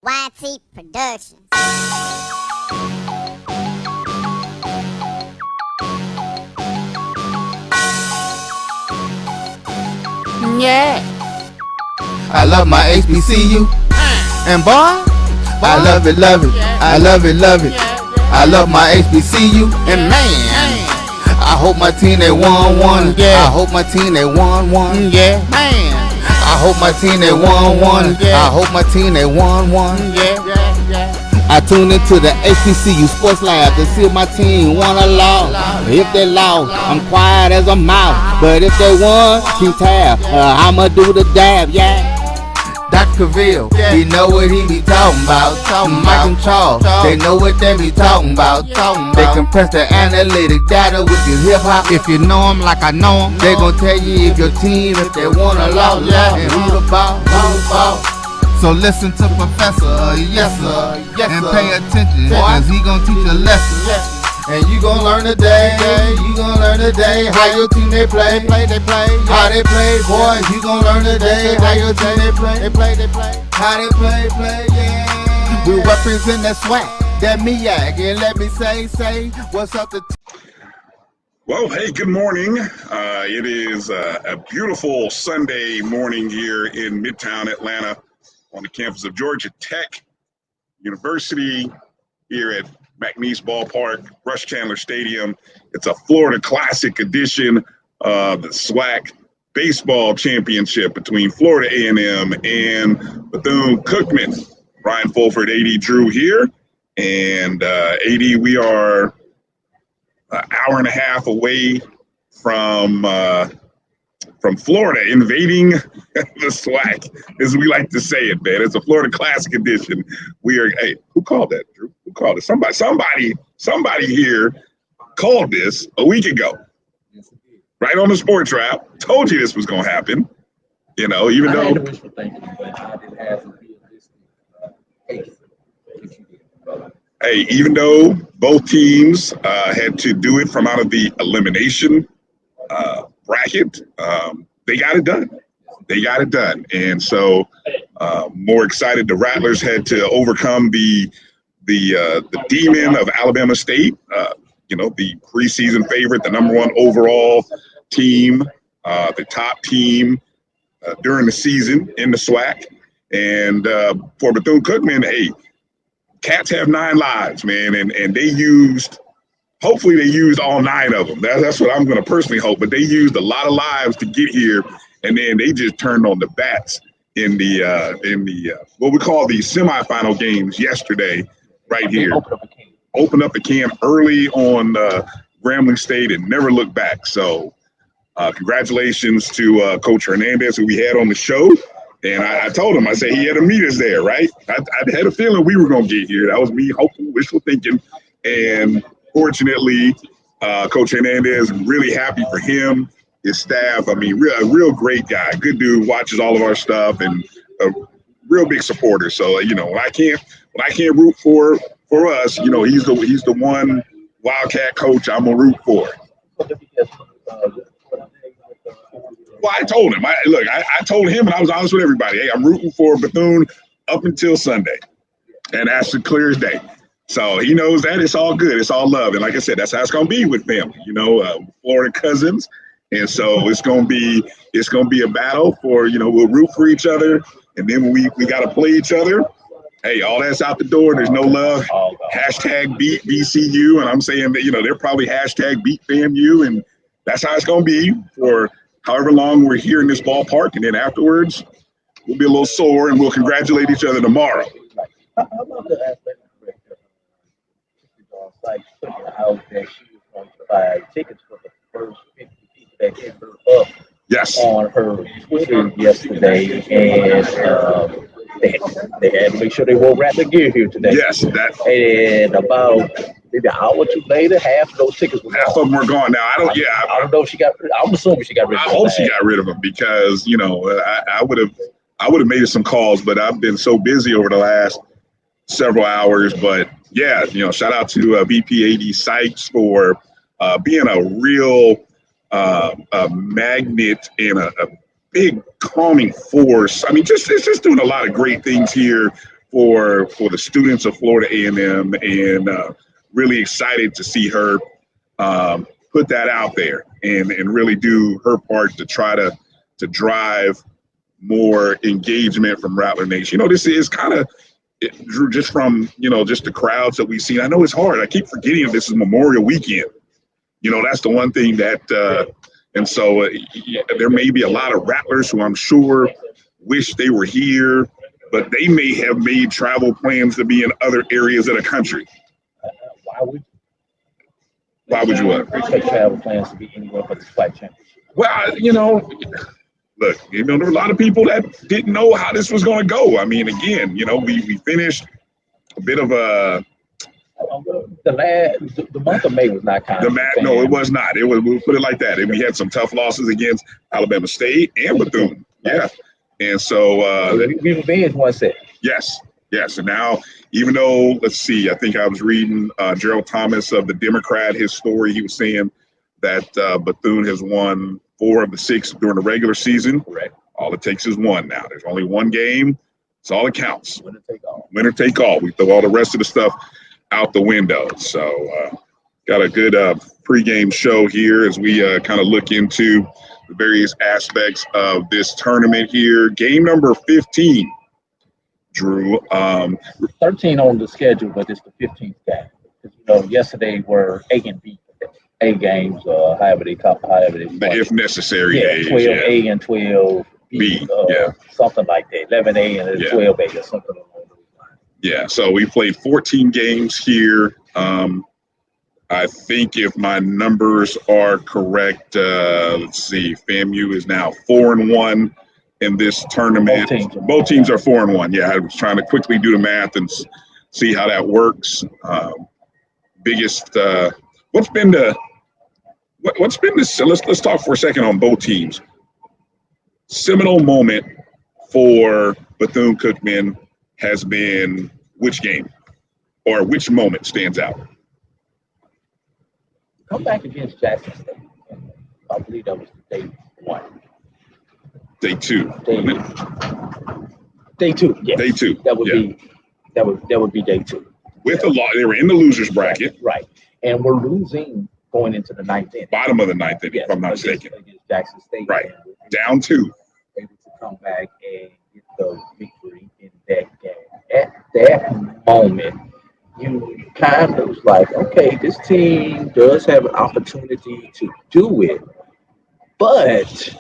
YT Productions. Yeah. I love my HBCU, and boy, I love it, love it. I love it, love it. I love my HBCU, and man, I hope my team they won one. Yeah. I hope my team they won one. Yeah, man. I hope my team they won one. I hope my team they won one. Yeah. I tuned into the HBCU Sports Lab to see if my team won or lost. If they lost, I'm quiet as a mouse. But if they won, keep tab. I'ma do the dab, yeah. Dr. Cavil, he know what he be talking about. Mike and Charles, they know what they be talking about. They compress the analytic data with your hip hop. If you know them like I know them, they gon' tell you if your team, if they won or lost, and who the ball. So listen to Professor, yes sir, and pay attention, cause he gon' teach a lesson. And you gon' learn today, how your team they play, how they play, boys. You gon' learn today, how your team they play, how they play, yeah. We represent that SWAC, that MEAC, and let me say, what's up to Well, hey, good morning. It is a beautiful Sunday morning here in Midtown Atlanta on the campus of Georgia Tech University here at McNeese Ballpark, Rush Chandler Stadium. It's a Florida Classic edition of the SWAC Baseball Championship between Florida A&M and Bethune-Cookman. Bryan Fulford, AD Drew here. And AD, we are an hour and a half away from Florida invading the SWAC, as we like to say it, man. It's a Florida Classic edition. We are, hey, who called that, Drew? Who called it? Somebody here called this a week ago. Right on the SportsWrap. Told you this was going to happen. You know, even though. Hey, even though both teams had to do it from out of the elimination bracket, they got it done. And so more excited, the Rattlers had to overcome the demon of Alabama State, the preseason favorite, the number one overall team, the top team during the season in the SWAC. And for Bethune-Cookman, hey, Cats have 9 lives, man, and hopefully they used all 9 of them. That's what I'm going to personally hope. But they used a lot of lives to get here, and then they just turned on the bats in the what we call the semifinal games yesterday, right here. Opened up the can early on Grambling State and never looked back. So congratulations to Coach Hernandez, who we had on the show. And I told him, I said he had to meet us there, right? I had a feeling we were going to get here. That was me hopeful, wishful thinking. And fortunately, Coach Hernandez, I'm really happy for him, his staff. I mean, a real great guy, good dude, watches all of our stuff, and a real big supporter. So, when I can't root for us, he's the one Wildcat coach I'm gonna root for. Well, I told him. I told him, and I was honest with everybody. Hey, I'm rooting for Bethune up until Sunday, and that's the clear as day. So he knows that it's all good, it's all love, and like I said, that's how it's gonna be with family. Florida cousins, and so it's gonna be a battle for we'll root for each other, and then when we gotta play each other, hey, all that's out the door. There's no love. Hashtag beat BCU, and I'm saying that they're probably hashtag beat FAMU, and that's how it's gonna be for however long we're here in this ballpark, and then afterwards we'll be a little sore and we'll congratulate each other tomorrow. How about the athletic director site putting out that she was going to buy tickets for the first 50 people that hit her up on her Twitter yesterday, and they had to make sure they wore Rattler gear here today. Yes, and about maybe an hour or two later, half of those tickets were gone. Half of them were gone. Now I don't know if she got. I'm assuming she got rid of them. I hope she got rid of them because I would have made some calls, but I've been so busy over the last several hours. But yeah, shout out to VP AD Sykes for being a real magnet and a big calming force. I mean, it's just doing a lot of great things here for the students of Florida A&M, and really excited to see her put that out there and really do her part to try to drive more engagement from Rattler Nation. This is kind of Drew, just from just the crowds that we've seen. I know it's hard. I keep forgetting this is Memorial Weekend. That's the one thing that and so there may be a lot of Rattlers who I'm sure wish they were here, but they may have made travel plans to be in other areas of the country. Why would you what? Take travel plans to be anywhere but the SWAC Championship. Well, look, there were a lot of people that didn't know how this was going to go. I mean, again, we finished a bit of a. The month of May was not kind. No, it was not. We'll put it like that. And we had some tough losses against Alabama State and Bethune. Yeah, and so we revenged one set. Yes. And now, even though, let's see, I think I was reading Gerald Thomas of the Democrat, his story. He was saying that Bethune has won 4 of the 6 during the regular season. Correct. All it takes is one now. There's only one game. It's all it counts. Winner take all. Winner take all. We throw all the rest of the stuff out the window. So got a good pregame show here as we kind of look into the various aspects of this tournament here. Game number 15, Drew. 13 on the schedule, but it's the 15th game. Because, yesterday were A and B. A games, however they if necessary. Yeah, 12A and 12B. Something like that. 11A and 12A or something along those lines. Yeah, so we played 14 games here. I think if my numbers are correct, let's see, FAMU is now 4-1 in this tournament. Both teams are 4-1. Yeah, I was trying to quickly do the math and see how that works. What's been this? Let's talk for a second on both teams. Seminal moment for Bethune-Cookman has been which game, or which moment stands out? Come back against Jackson State. I believe that was day 1. Day 2. Day 2. Yes. Day 2. That would be day 2. With a lot, they were in the losers bracket. Right. And we're losing going into the 9th inning. Bottom of the 9th inning, if I'm not mistaken. Against Jackson State. Right. Down 2. Able to come back and get the victory in that game. At that moment, you kind of was like, okay, this team does have an opportunity to do it, but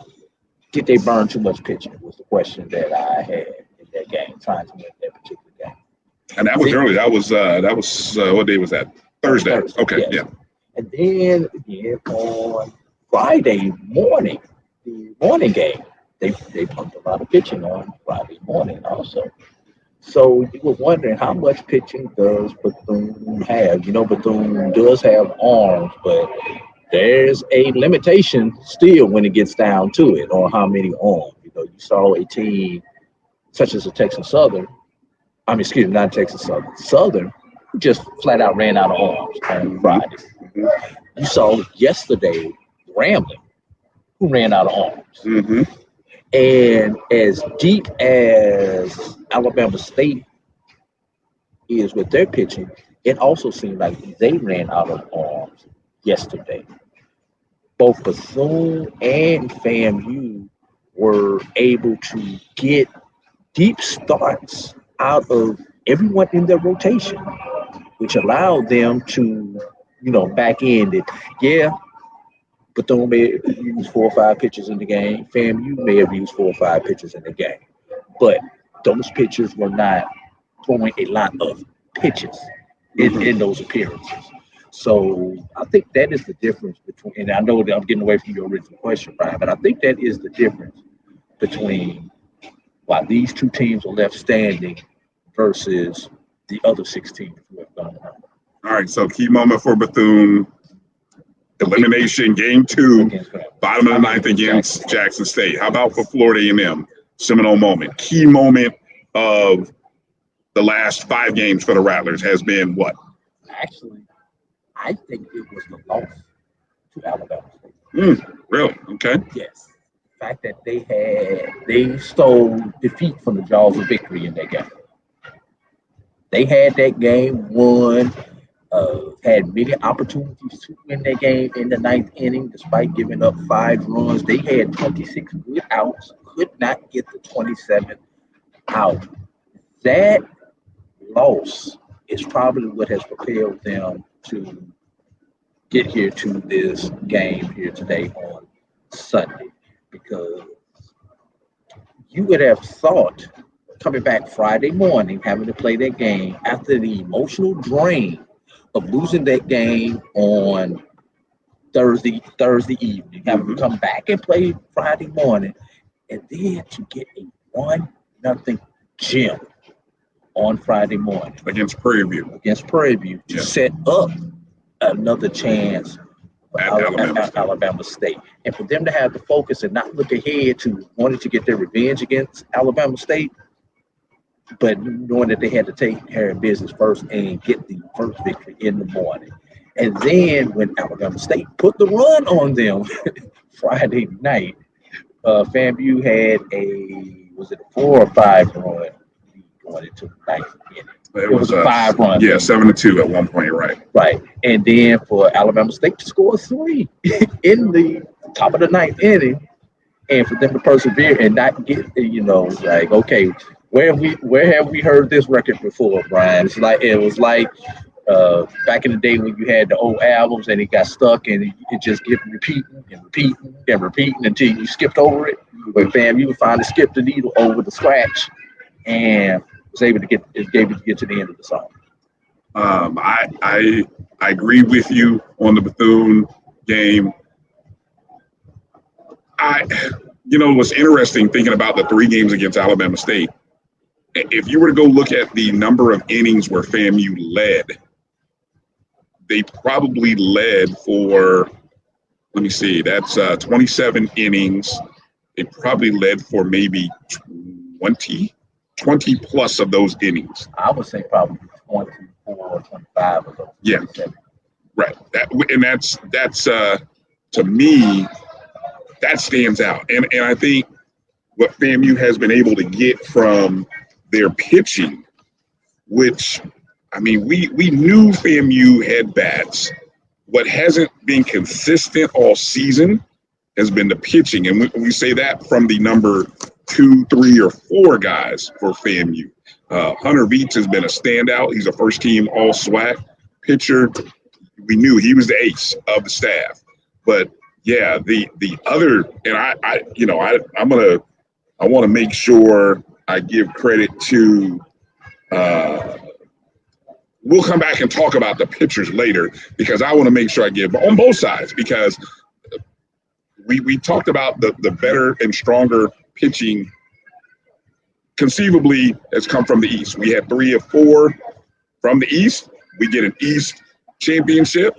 did they burn too much pitching? Was the question that I had in that game, trying to win that particular game. And that was early. That was what day was that? Thursday. Okay, yes. Yeah. And then again on Friday morning, the morning game, they pumped a lot of pitching on Friday morning also. So you were wondering how much pitching does Bethune have? Bethune does have arms, but there's a limitation still when it gets down to it on how many arms. You saw a team such as the Texas Southern. Not Texas Southern. Southern just flat out ran out of arms on Friday. Mm-hmm. You saw yesterday Grambling, who ran out of arms. Mm-hmm. And as deep as Alabama State is with their pitching, it also seemed like they ran out of arms yesterday. Both Bethune and FAMU were able to get deep starts out of everyone in their rotation, which allowed them to, back end it. Yeah, Bethune may have used 4 or 5 pitchers in the game. FAMU may have used 4 or 5 pitchers in the game. But those pitchers were not throwing a lot of pitches in those appearances. So I think that is the difference between, and I know that I'm getting away from your original question, Bryan, but I think that is the difference between why these 2 teams are left standing versus the other 6 teams who have gone home. All right, so key moment for Bethune. Elimination, game 2, bottom of the 9th against Jackson State. How about for Florida A&M? Seminole moment. Key moment of the last 5 games for the Rattlers has been what? Actually, I think it was the loss to Alabama State. Really? Okay. Yes. The fact that they stole defeat from the jaws of victory in that game. They had that game won. Had many opportunities to win that game in the ninth inning, despite giving up 5 runs. They had 26 good outs, could not get the 27th out. That loss is probably what has propelled them to get here to this game here today on Sunday, because you would have thought coming back Friday morning, having to play that game after the emotional drain of losing that game on Thursday evening, having to come back and play Friday morning, and then to get a 1-0 gem on Friday morning against Prairie View to set up another chance for at Alabama State. And for them to have the focus and not look ahead to wanting to get their revenge against Alabama State, but knowing that they had to take care of business first and get the first victory in the morning. And then when Alabama State put the run on them Friday night, FAMU had was it a 4 or 5 run going into the ninth inning? It was a 5 run. Yeah, 7-2 at one point, right. Right. And then for Alabama State to score 3 in the top of the ninth inning, and for them to persevere and not get, like, okay, where have we heard this record before, Brian? It was like back in the day when you had the old albums and it got stuck and it just kept repeating until you skipped over it. But FAMU finally skipped the needle over the scratch and was able to get to the end of the song. I agree with you on the Bethune game. What's interesting thinking about the 3 games against Alabama State, if you were to go look at the number of innings where FAMU led, they probably led for, let me see, that's 27 innings. They probably led for maybe 20 plus of those innings. I would say probably 24 or 25 of those. Yeah, 27. Right. That's to me, that stands out. And I think what FAMU has been able to get from their pitching, which, I mean, we knew FAMU had bats. What hasn't been consistent all season has been the pitching. And we say that from the number 2, 3, or 4 guys for FAMU. Hunter Veets has been a standout. He's a first-team all-SWAC pitcher. We knew he was the ace of the staff. But, yeah, the other – and I want to make sure I give credit to we'll come back and talk about the pitchers later, because I want to make sure I give on both sides, because we talked about the better and stronger pitching conceivably has come from the East. We had 3 of 4 from the East. We get an East championship.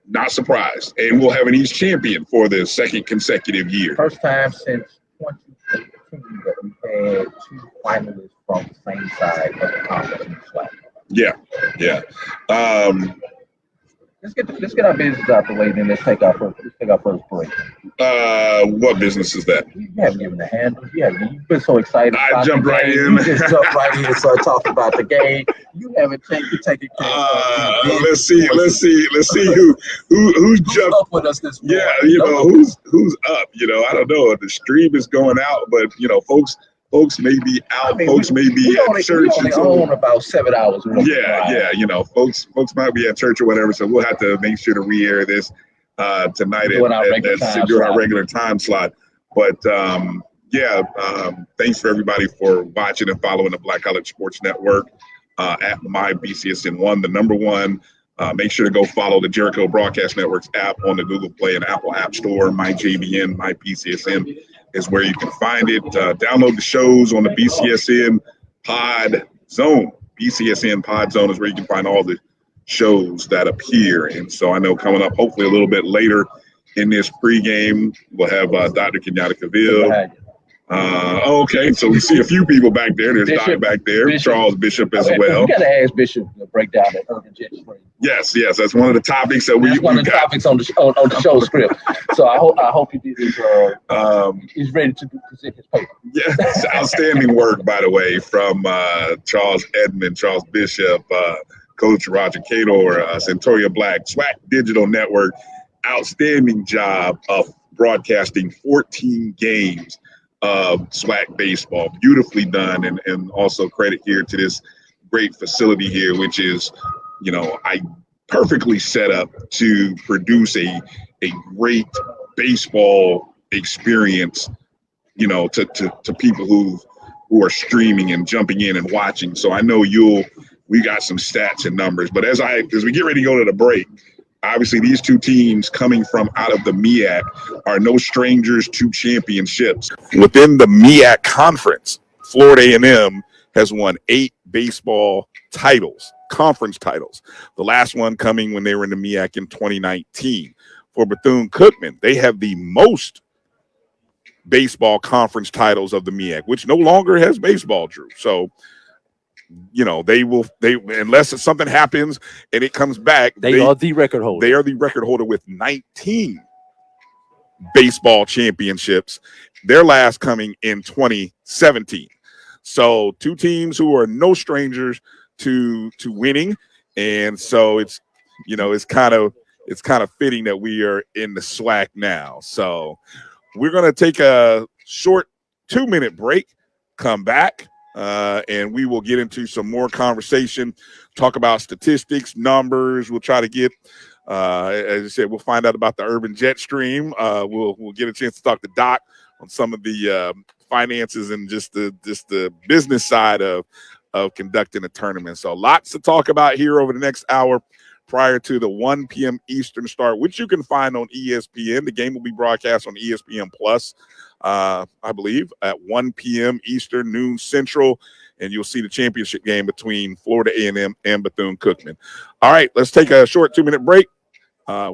Not surprised. And we'll have an East champion for the 2nd consecutive year. First time since 2018 that we had 2 finalists from the same side of the conference. Yeah. Let's get our business out the way, then let's take our first break. What business is that? You haven't given the handle. You've been so excited. I jumped right in. You just jumped right in and started talking about the game. You haven't taken care of let's see who's jumped up with us this morning. Yeah, who's up. I don't know. The stream is going out, but folks may be out. Folks may be at church. We only own about 7 hours. Yeah. Folks might be at church or whatever. So we'll have to make sure to re-air this tonight during our regular time slot. But thanks for everybody for watching and following the Black College Sports Network at my BCSN1, the number 1. Make sure to go follow the Jericho Broadcast Network's app on the Google Play and Apple App Store. My JBN, my BCSN is where you can find it. Download the shows on the BCSN Pod Zone. BCSN Pod Zone is where you can find all the shows that appear. And so I know coming up hopefully a little bit later in this pregame, we'll have Dr. Kenyatta Cavil. Okay, so we see a few people back there. There's Doc back there, Charles Bishop as well. We got to ask Bishop to break down that urban jet stream. Yes, that's one of the topics that we one of the topics on the show script. So I hope he did his. He's ready to present his paper. Yes, outstanding work, by the way, from Charles Edmond, Charles Bishop, Coach Roger Cato, Centoria Black, SWAC Digital Network. Outstanding job of broadcasting 14 games of SWAC baseball. Beautifully done, and also credit here to this great facility here, which is, I perfectly set up to produce a great baseball experience, to people who are streaming and jumping in and watching. So I know we got some stats and numbers, but as we get ready to go to the break, obviously these two teams coming from out of the MEAC are no strangers to championships. Within the MEAC conference, Florida A&M has won 8 baseball titles, conference titles. The last one coming when they were in the MEAC in 2019. For Bethune-Cookman, they have the most baseball conference titles of the MEAC, which no longer has baseball, Drew. So, they unless something happens and it comes back, they are the record holder. They are the record holder with 19 baseball championships, their last coming in 2017. So 2 teams who are no strangers to winning. And so it's kind of fitting that we are in the SWAC now. So we're going to take a short 2-minute break, come back, and we will get into some more conversation, talk about statistics, numbers. We'll try to get, as I said, we'll find out about the urban jet stream. We'll get a chance to talk to Doc on some of the finances and just the business side of conducting a tournament. So lots to talk about here over the next hour prior to the 1 p.m. Eastern start, which you can find on ESPN. The game will be broadcast on ESPN Plus, I believe, at 1 p.m. Eastern, noon Central, and you'll see the championship game between Florida A&M and Bethune-Cookman. All right, let's take a short 2-minute break.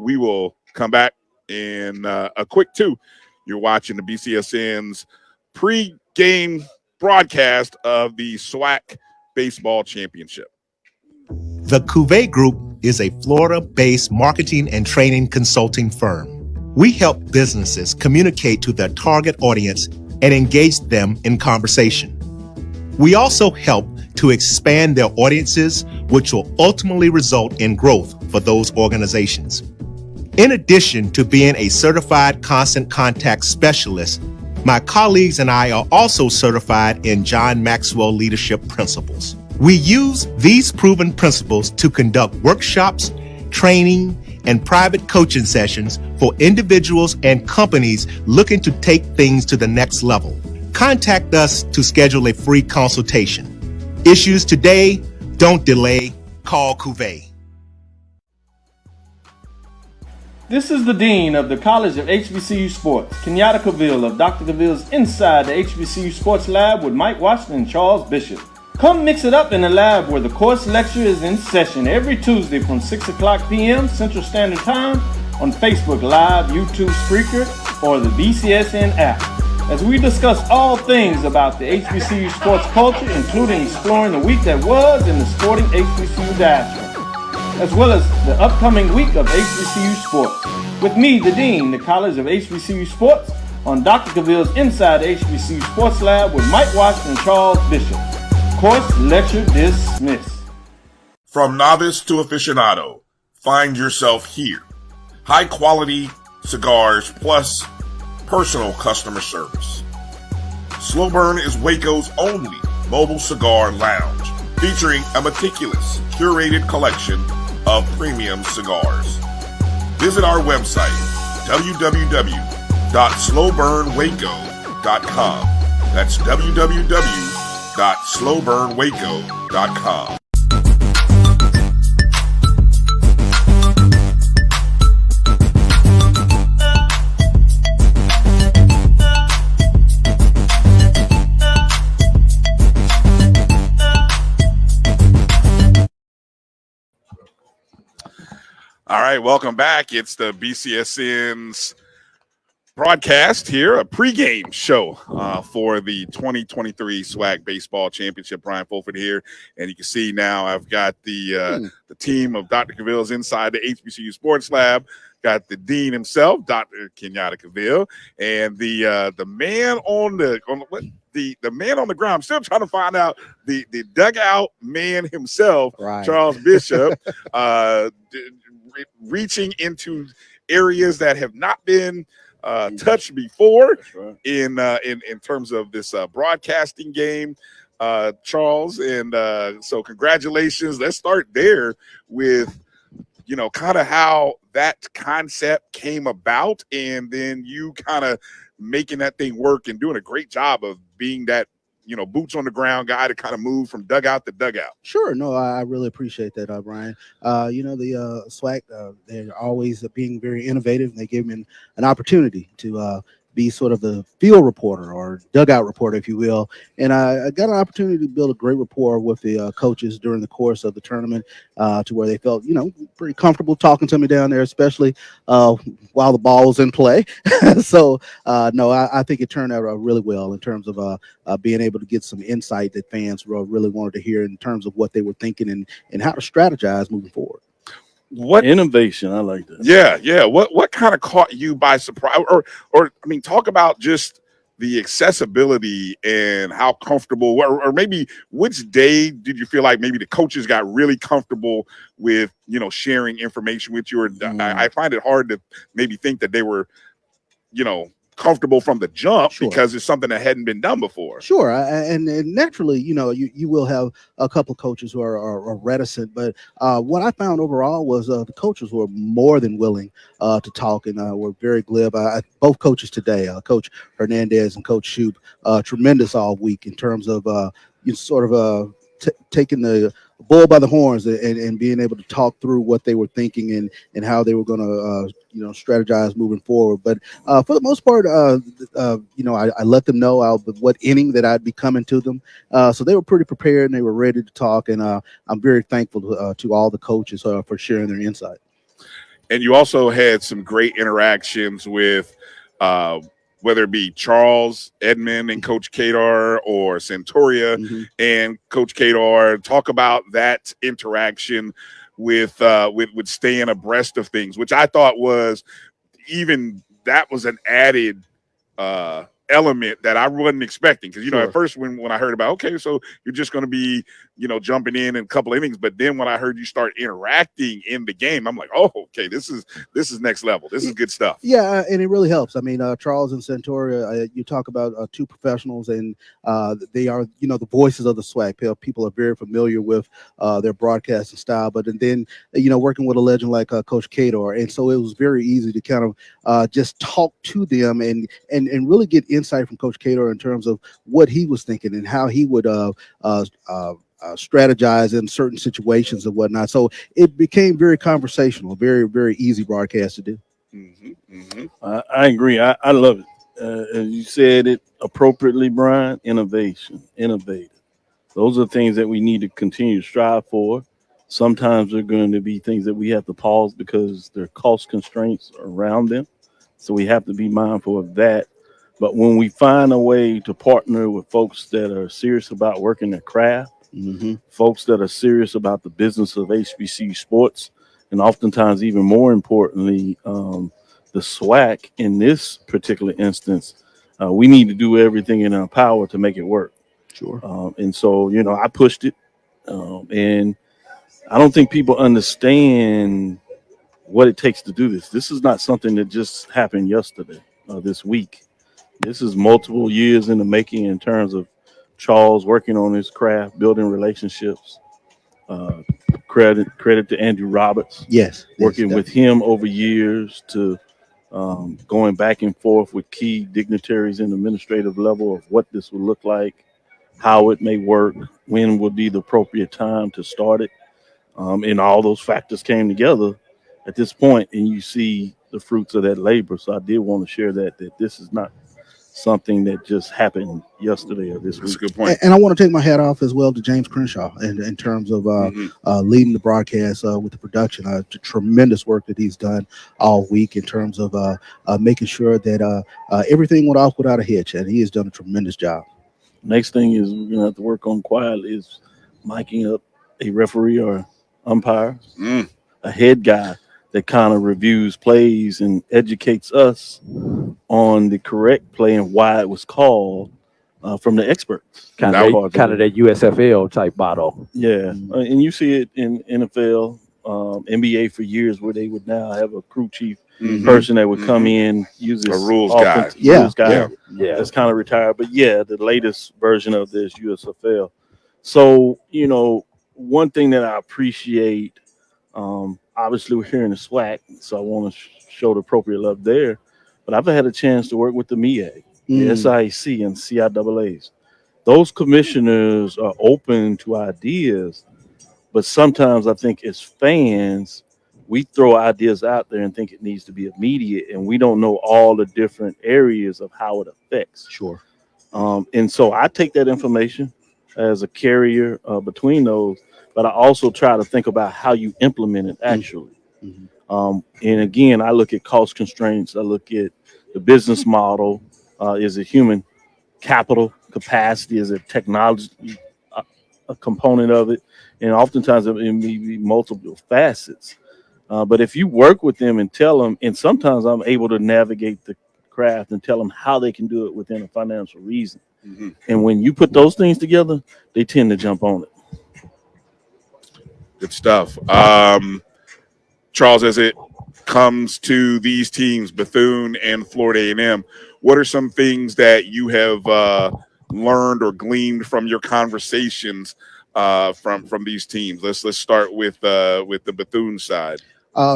We will come back in a quick 2. You're watching the BCSN's pre-game broadcast of the SWAC Baseball Championship. The Cavil Group is a Florida-based marketing and training consulting firm. We help businesses communicate to their target audience and engage them in conversation. We also help to expand their audiences, which will ultimately result in growth for those organizations. In addition to being a certified constant contact specialist, my colleagues and I are also certified in John Maxwell Leadership Principles. We use these proven principles to conduct workshops, training, and private coaching sessions for individuals and companies looking to take things to the next level. Contact us to schedule a free consultation. Issues today, don't delay, call Cavil. This is the Dean of the College of HBCU Sports, Kenyatta Cavil of Dr. Cavil's Inside the HBCU Sports Lab with Mike Washington and Charles Bishop. Come mix it up in the lab where the course lecture is in session every Tuesday from 6 o'clock p.m. Central Standard Time on Facebook Live, YouTube Spreaker, or the BCSN app, as we discuss all things about the HBCU sports culture, including exploring the week that was in the sporting HBCU diaspora, as well as the upcoming week of HBCU sports. With me, the Dean, the College of HBCU Sports, on Dr. Cavil's Inside the HBCU Sports Lab with Mike Washington and Charles Bishop. Course lecture dismissed. From novice to aficionado, find yourself here. High quality cigars plus personal customer service. Slow Burn is Waco's only mobile cigar lounge, featuring a meticulous, curated collection of premium cigars. Visit our website, www.slowburnwaco.com. That's www.slowburnwaco.com. All right, welcome back. It's the BCSN's broadcast here, a pregame show for the 2023 SWAC Baseball Championship. Bryan Fulford here, and you can see now I've got the team of Dr. Cavill's inside the HBCU Sports Lab. Got the dean himself, Dr. Kenyatta Cavil, and the man on the man on the ground. I'm still trying to find out the dugout man himself, right. Charles Bishop, reaching into areas that have not been touched before in terms of this broadcasting game, Charles. And so congratulations. Let's start there with, kind of how that concept came about, and then you kind of making that thing work and doing a great job of being that, boots on the ground guy to kind of move from dugout to dugout. Sure. No, I really appreciate that, Brian. The SWAC, they're always being very innovative, and they gave me an opportunity to be sort of the field reporter or dugout reporter, if you will. And I got an opportunity to build a great rapport with the coaches during the course of the tournament, to where they felt, pretty comfortable talking to me down there, especially while the ball was in play. So, no, I think it turned out really well in terms of being able to get some insight that fans really wanted to hear in terms of what they were thinking and how to strategize moving forward. What innovation? I like that. Yeah. What kind of caught you by surprise, or talk about just the accessibility and how comfortable, or maybe which day did you feel like maybe the coaches got really comfortable with sharing information with you? Or I find it hard to maybe think that they were comfortable from the jump, sure, because it's something that hadn't been done before. Sure. And naturally, you will have a couple of coaches who are reticent, but what I found overall was the coaches were more than willing to talk, and were very glib. Both coaches today, Coach Hernandez and Coach Shoup, tremendous all week in terms of taking the bull by the horns and being able to talk through what they were thinking and how they were going to strategize moving forward. But for the most part, I let them know what inning that I'd be coming to them. So they were pretty prepared and they were ready to talk. And I'm very thankful to all the coaches for sharing their insight. And you also had some great interactions with whether it be Charles, Edmond, and Coach Kadar, or Centauria and Coach Kadar. Talk about that interaction with staying abreast of things, which I thought was that was an added element that I wasn't expecting. Because, sure, at first when I heard about, okay, so you're just going to be, jumping in a couple of innings. But then when I heard you start interacting in the game, I'm like, oh, okay, this is next level. This is good stuff. Yeah, and it really helps. Charles and Centauria, you talk about two professionals, and they are, the voices of the SWAC. People are very familiar with their broadcasting style. But then, working with a legend like Coach Kadar. And so it was very easy to kind of just talk to them and really get insight from Coach Kadar in terms of what he was thinking and how he would strategize in certain situations and whatnot. So it became very conversational, very, very easy broadcast to do. I agree. I love it. As you said it appropriately, Brian, innovative. Those are things that we need to continue to strive for. Sometimes they're going to be things that we have to pause because there are cost constraints around them. So we have to be mindful of that. But when we find a way to partner with folks that are serious about working their craft, folks that are serious about the business of HBCU sports, and oftentimes even more importantly, the SWAC in this particular instance, we need to do everything in our power to make it work. Sure. And so, I pushed it, and I don't think people understand what it takes to do this. This is not something that just happened yesterday, this week. This is multiple years in the making in terms of Charles working on his craft, building relationships. Credit to Andrew Roberts. Yes. Working with him over years to going back and forth with key dignitaries in the administrative level of what this would look like, how it may work, when would be the appropriate time to start it. And all those factors came together at this point, and you see the fruits of that labor. So I did want to share that this is not something that just happened yesterday or this week. That's a good point. And I want to take my hat off as well to James Crenshaw in terms of leading the broadcast with the production. Tremendous work that he's done all week in terms of making sure that everything went off without a hitch, and he has done a tremendous job. Next thing is we're gonna have to work on quietly is miking up a referee or umpire, a head guy that kind of reviews plays and educates us on the correct play and why it was called from the experts. Kind of that USFL type model. Yeah, and you see it in NFL, NBA for years, where they would now have a crew chief person that would come in, use this a rules guy. That's kind of retired. But yeah, the latest version of this USFL. So, you know, one thing that I appreciate, obviously we're here in the SWAC, so I want to show the appropriate love there. But I've had a chance to work with the MEA, the SIAC, and CIAAs. Those commissioners are open to ideas, but sometimes I think as fans, we throw ideas out there and think it needs to be immediate, and we don't know all the different areas of how it affects. Sure. And so I take that information as a carrier between those, but I also try to think about how you implement it actually. And again, I look at cost constraints. I look at the business model. Is it human capital capacity? Is it technology a component of it? And oftentimes it may be multiple facets. But if you work with them and tell them, and sometimes I'm able to navigate the craft and tell them how they can do it within a financial reason. And when you put those things together, they tend to jump on it. Good stuff. Charles, as it comes to these teams, Bethune and Florida A&M, what are some things that you have learned or gleaned from your conversations from these teams? Let's start with the Bethune side.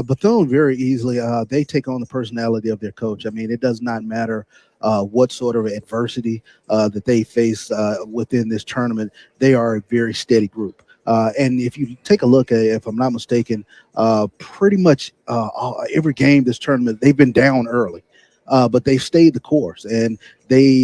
Bethune very easily, they take on the personality of their coach. I mean, it does not matter what sort of adversity that they face within this tournament. They are a very steady group. And if you take a look at, if I'm not mistaken, pretty much every game this tournament, they've been down early. But they've stayed the course, and they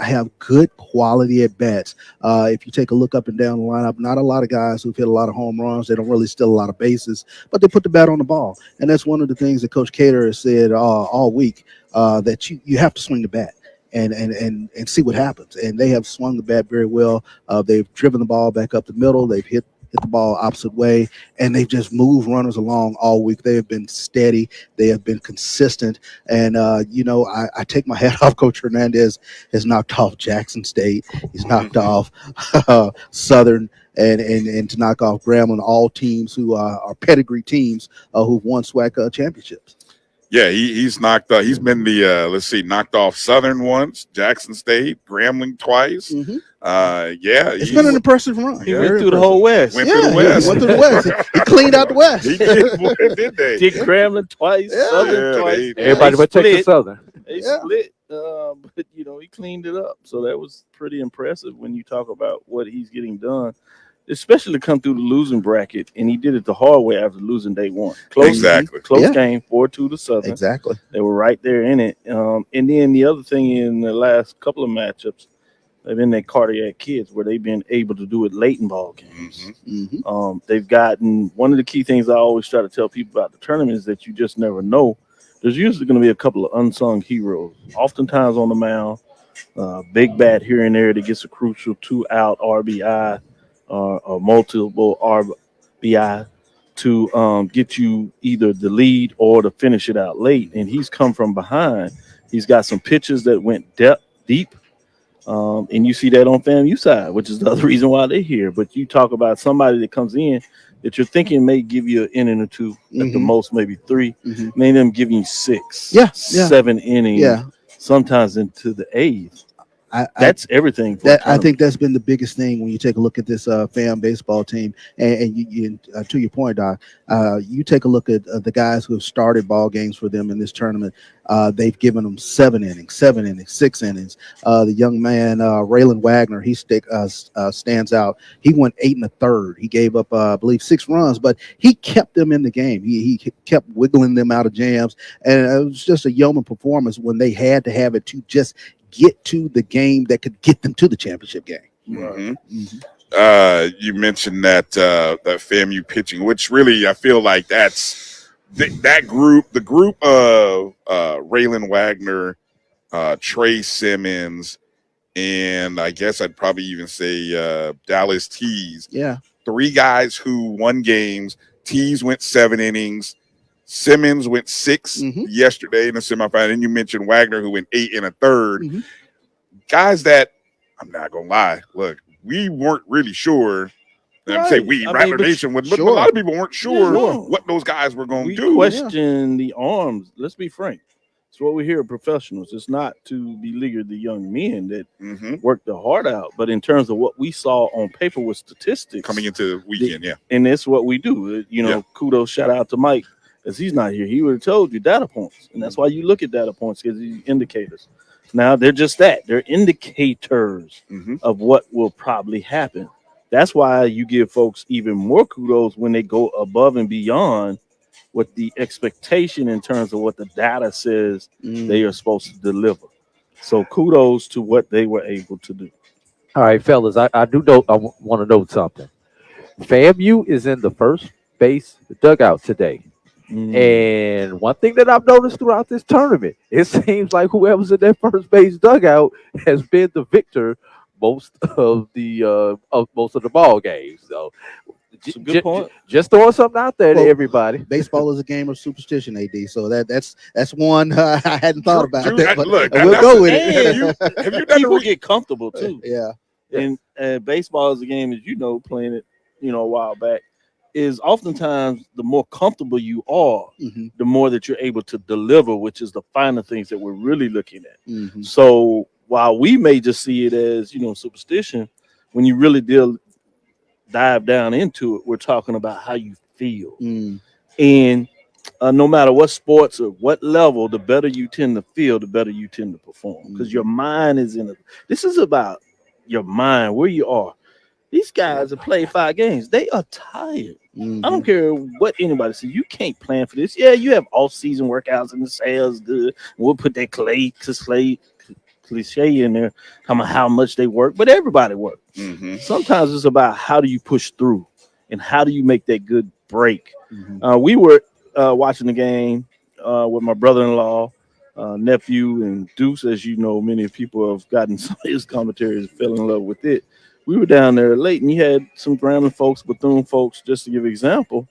have good quality at bats. If you take a look up and down the lineup, not a lot of guys who've hit a lot of home runs. They don't really steal a lot of bases, but they put the bat on the ball. And that's one of the things that Coach Cater has said all week, that you have to swing the bat and see what happens. And they have swung the bat very well. They've driven the ball back up the middle. They've hit the ball opposite way, and they've just moved runners along all week. They have been steady. They have been consistent. And, I take my hat off. Coach Hernandez has knocked off Jackson State. He's knocked off Southern and to knock off Grambling, all teams who are pedigree teams who've won SWAC championships. Yeah, he's knocked. He's been knocked off Southern once, Jackson State, Grambling twice. It's been an impressive run. He went through the whole West. Went through the West. He cleaned out the West. He did they? Did Grambling twice, Southern twice. Everybody but Texas Southern. They split, but he cleaned it up. So that was pretty impressive when you talk about what he's getting done, especially to come through the losing bracket, and he did it the hard way after losing day one. Close game, 4-2 to Southern. Exactly. They were right there in it. And then the other thing in the last couple of matchups, they've been that cardiac kids where they've been able to do it late in ball games. They've gotten, one of the key things I always try to tell people about the tournament is that you just never know. There's usually going to be a couple of unsung heroes, oftentimes on the mound, big bat here and there that gets a crucial 2-out RBI or multiple RBI to get you either the lead or to finish it out late. And he's come from behind. He's got some pitches that went deep. And you see that on FAMU side, which is the other reason why they're here. But you talk about somebody that comes in that you're thinking may give you an inning or two, at the most maybe 3, many of them giving you 6, 7 innings, sometimes into the 8th. That's everything. I think that's been the biggest thing when you take a look at this FAM baseball team. And you to your point, Doc, you take a look at the guys who have started ball games for them in this tournament. They've given them 7 innings, 6 innings. The young man, Raylan Wagner, he stands out. He went 8 1/3. He gave up, I believe, 6 runs, but he kept them in the game. He kept wiggling them out of jams. And it was just a yeoman performance when they had to have it to just get to the game that could get them to the championship game. You mentioned that that FAMU pitching, which really I feel like that's that group, the group of Raylan Wagner, Trey Simmons, and I guess I'd probably even say Dallas Tees. Yeah. 3 guys who won games. Tees went 7 innings. Simmons went 6 yesterday in the semifinal. And you mentioned Wagner, who went 8 1/3. Guys that, I'm not going to lie, look, we weren't really sure. And I'm saying we, Rapper Nation, but a lot of people weren't sure what those guys were going to do. We question the arms. Let's be frank. It's what we hear of professionals. It's not to beleaguer the young men that work their heart out. But in terms of what we saw on paper with statistics. Coming into the weekend, And that's what we do. You know, kudos, shout out to Mike. As he's not here, he would have told you data points. And that's why you look at data points, because these indicators. Now, they're just that. They're indicators of what will probably happen. That's why you give folks even more kudos when they go above and beyond what the expectation in terms of what the data says they are supposed to deliver. So kudos to what they were able to do. All right, fellas, I want to note something. FAMU is in the first base dugout today. And one thing that I've noticed throughout this tournament, it seems like whoever's in that first base dugout has been the victor most of the ball games. So good point. Just throwing something out there to everybody. Baseball is a game of superstition, AD. So that's one I hadn't thought about. Look, we'll go with it. Have you done People get comfortable too. Yeah. And baseball is a game, as you know, playing it, a while back, is oftentimes the more comfortable you are, the more that you're able to deliver, which is the finer things that we're really looking at. So while we may just see it as, superstition, when you really dive down into it, we're talking about how you feel. And no matter what sports or what level, the better you tend to feel, the better you tend to perform, because your mind is in it. This is about your mind, where you are. These guys have played 5 games. They are tired. I don't care what anybody says. You can't plan for this. Yeah, you have off-season workouts and the sales good. We'll put that cliche in there, how much they work, but everybody works. Sometimes it's about how do you push through and how do you make that good break. We were watching the game with my brother-in-law, nephew, and Deuce. As you know, many people have gotten some of his commentaries, fell in love with it. We were down there late, and you had some Grambling folks, Bethune folks, just to give an example.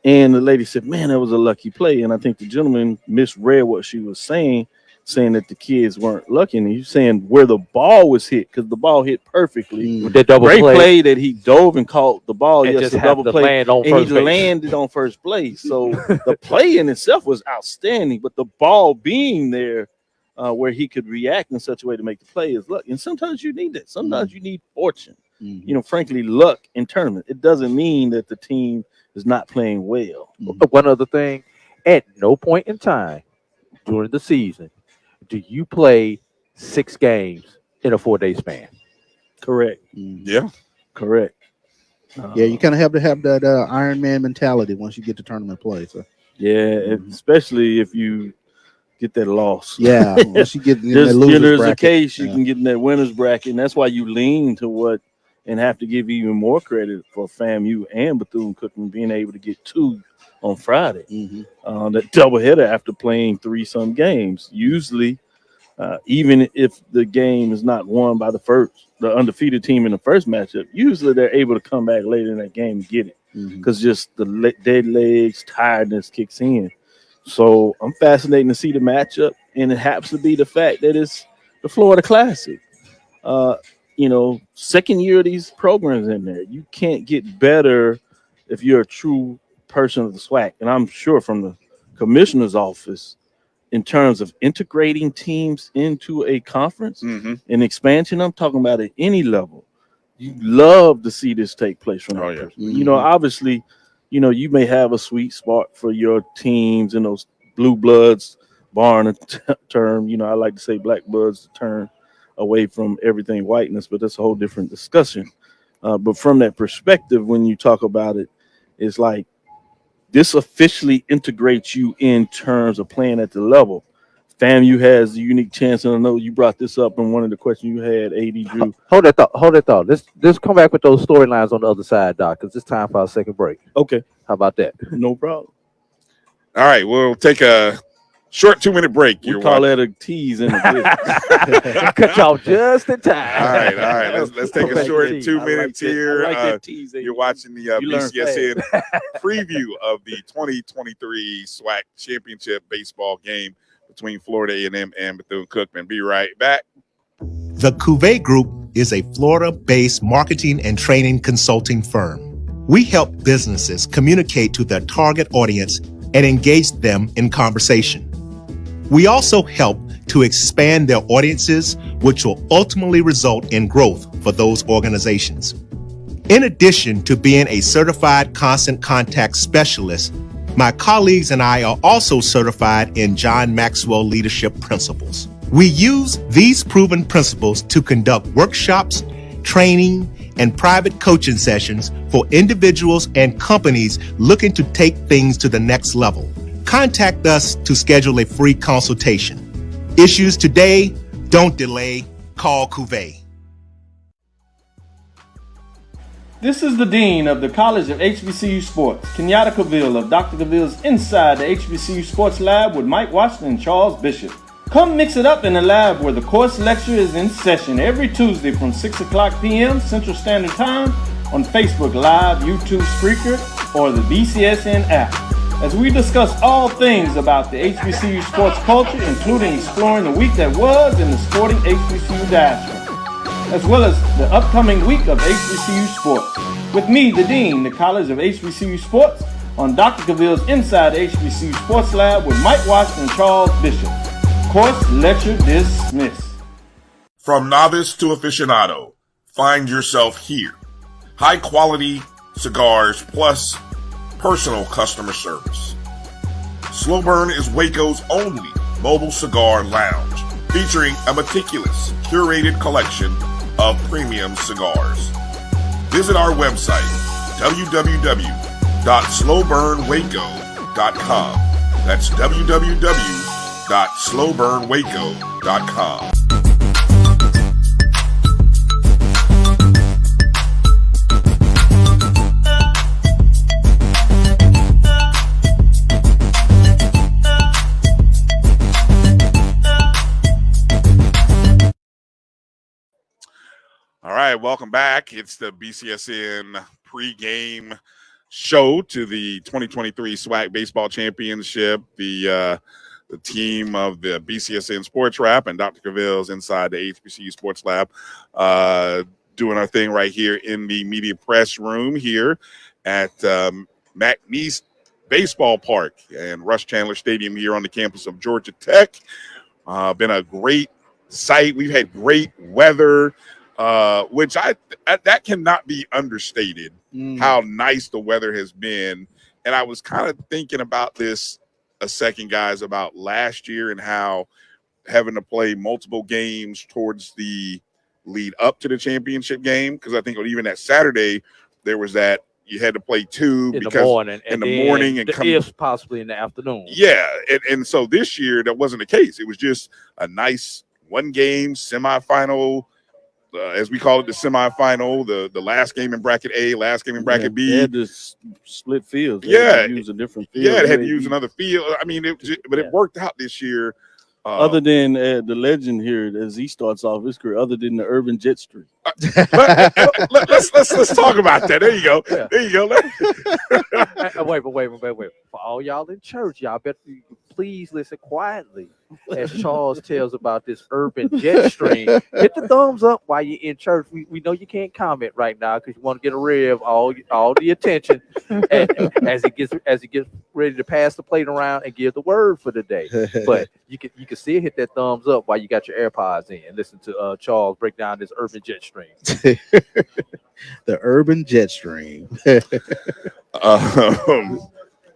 And the lady said, man, that was a lucky play. And I think the gentleman misread what she was saying that the kids weren't lucky. And he's saying where the ball was hit, because the ball hit perfectly. That double Great play. play that he dove and caught the ball. And yes, just the happened double to play. land on And first he base. landed on first place. So the play in itself was outstanding, but the ball being there where he could react in such a way to make the play is luck. And sometimes you need that. Sometimes you need fortune. Frankly, luck in tournament. It doesn't mean that the team is not playing well. One other thing, at no point in time during the season do you play 6 games in a 4-day span. Correct. Yeah. Correct. Yeah, you kind of have to have that Iron Man mentality once you get to tournament play. So yeah, especially if you get that loss. Yeah, once you get in that there's losers a bracket, case you can get in that winners bracket, and that's why you lean to what and have to give even more credit for FAMU and Bethune-Cookman being able to get 2 on Friday. That doubleheader after playing 3-some games. Usually, even if the game is not won by the undefeated team in the first matchup, usually they're able to come back later in that game and get it, because just the dead legs, tiredness kicks in. So I'm fascinated to see the matchup, and it happens to be the fact that it's the Florida Classic. Second year of these programs in there. You can't get better if you're a true person of the SWAC. And I'm sure from the commissioner's office, in terms of integrating teams into a conference and expansion, I'm talking about at any level. You love to see this take place from that person. Obviously, you may have a sweet spot for your teams and those blue bloods, barring a term. I like to say black bloods to turn away from everything whiteness, but that's a whole different discussion. But from that perspective, when you talk about it, it's like this officially integrates you in terms of playing at the level. FAMU has a unique chance, and I know you brought this up in one of the questions you had, AD Drew. Hold that thought. Let's come back with those storylines on the other side, Doc, because it's time for our second break. Okay. How about that? No problem. All right, we'll take a short 2-minute break. We call that a tease in the business. Cut y'all just in time. All right. Let's take a short 2 minutes here. You're watching the BCSN preview of the 2023 SWAC Championship Baseball Game between Florida A&M and Bethune-Cookman. Be right back. The Cuvée Group is a Florida-based marketing and training consulting firm. We help businesses communicate to their target audience and engage them in conversation. We also help to expand their audiences, which will ultimately result in growth for those organizations. In addition to being a certified constant contact specialist, my colleagues and I are also certified in John Maxwell Leadership Principles. We use these proven principles to conduct workshops, training, and private coaching sessions for individuals and companies looking to take things to the next level. Contact us to schedule a free consultation. Issues today, don't delay, call Cuvée. This is the Dean of the College of HBCU Sports, Kenyatta Cavil of Dr. Cavil's Inside the HBCU Sports Lab with Mike Washington and Charles Bishop. Come mix it up in the lab where the course lecture is in session every Tuesday from 6 o'clock p.m. Central Standard Time on Facebook Live, YouTube Spreaker, or the BCSN app, as we discuss all things about the HBCU sports culture, including exploring the week that was in the sporting HBCU diaspora, as well as the upcoming week of HBCU sports. With me, the Dean, the College of HBCU Sports, on Dr. Cavil's Inside the HBCU Sports Lab with Mike Washington and Charles Bishop. Course lecture dismissed. From novice to aficionado, find yourself here. High quality cigars plus personal customer service. Slow Burn is Waco's only mobile cigar lounge, featuring a meticulous, curated collection of premium cigars. Visit our website, www.slowburnwaco.com. That's www.slowburnwaco.com. All right, welcome back. It's the BCSN pregame show to the 2023 SWAC Baseball Championship. The team of the BCSN SportsWrap and Dr. Cavil's Inside the HBCU Sports Lab doing our thing right here in the media press room here at McNeese Baseball Park and Rush Chandler Stadium here on the campus of Georgia Tech. Been a great site. We've had great weather. Which that cannot be understated, how nice the weather has been. And I was kind of thinking about this a second, guys, about last year and how having to play multiple games towards the lead up to the championship game, because I think even that Saturday there was that you had to play two in the morning and come if possibly in the afternoon. Yeah, and so this year that wasn't the case. It was just a nice one game semifinal. As we call it, the semifinal, the last game in bracket A, last game in bracket B. They had to split fields. They had to use a different field. Yeah, it had to use another field. I mean, it worked out this year. Other than the legend here, as he starts off his career, other than the urban jet stream. Let's talk about that. There you go. Yeah. There you go. Wait. For all y'all in church, y'all better please listen quietly as Charles tells about this urban jet stream. Hit the thumbs up while you're in church. We know you can't comment right now because you want to get a rev all the attention as he gets ready to pass the plate around and give the word for the day. But you can still hit that thumbs up while you got your AirPods in and listen to Charles break down this urban jet stream. The urban jet stream.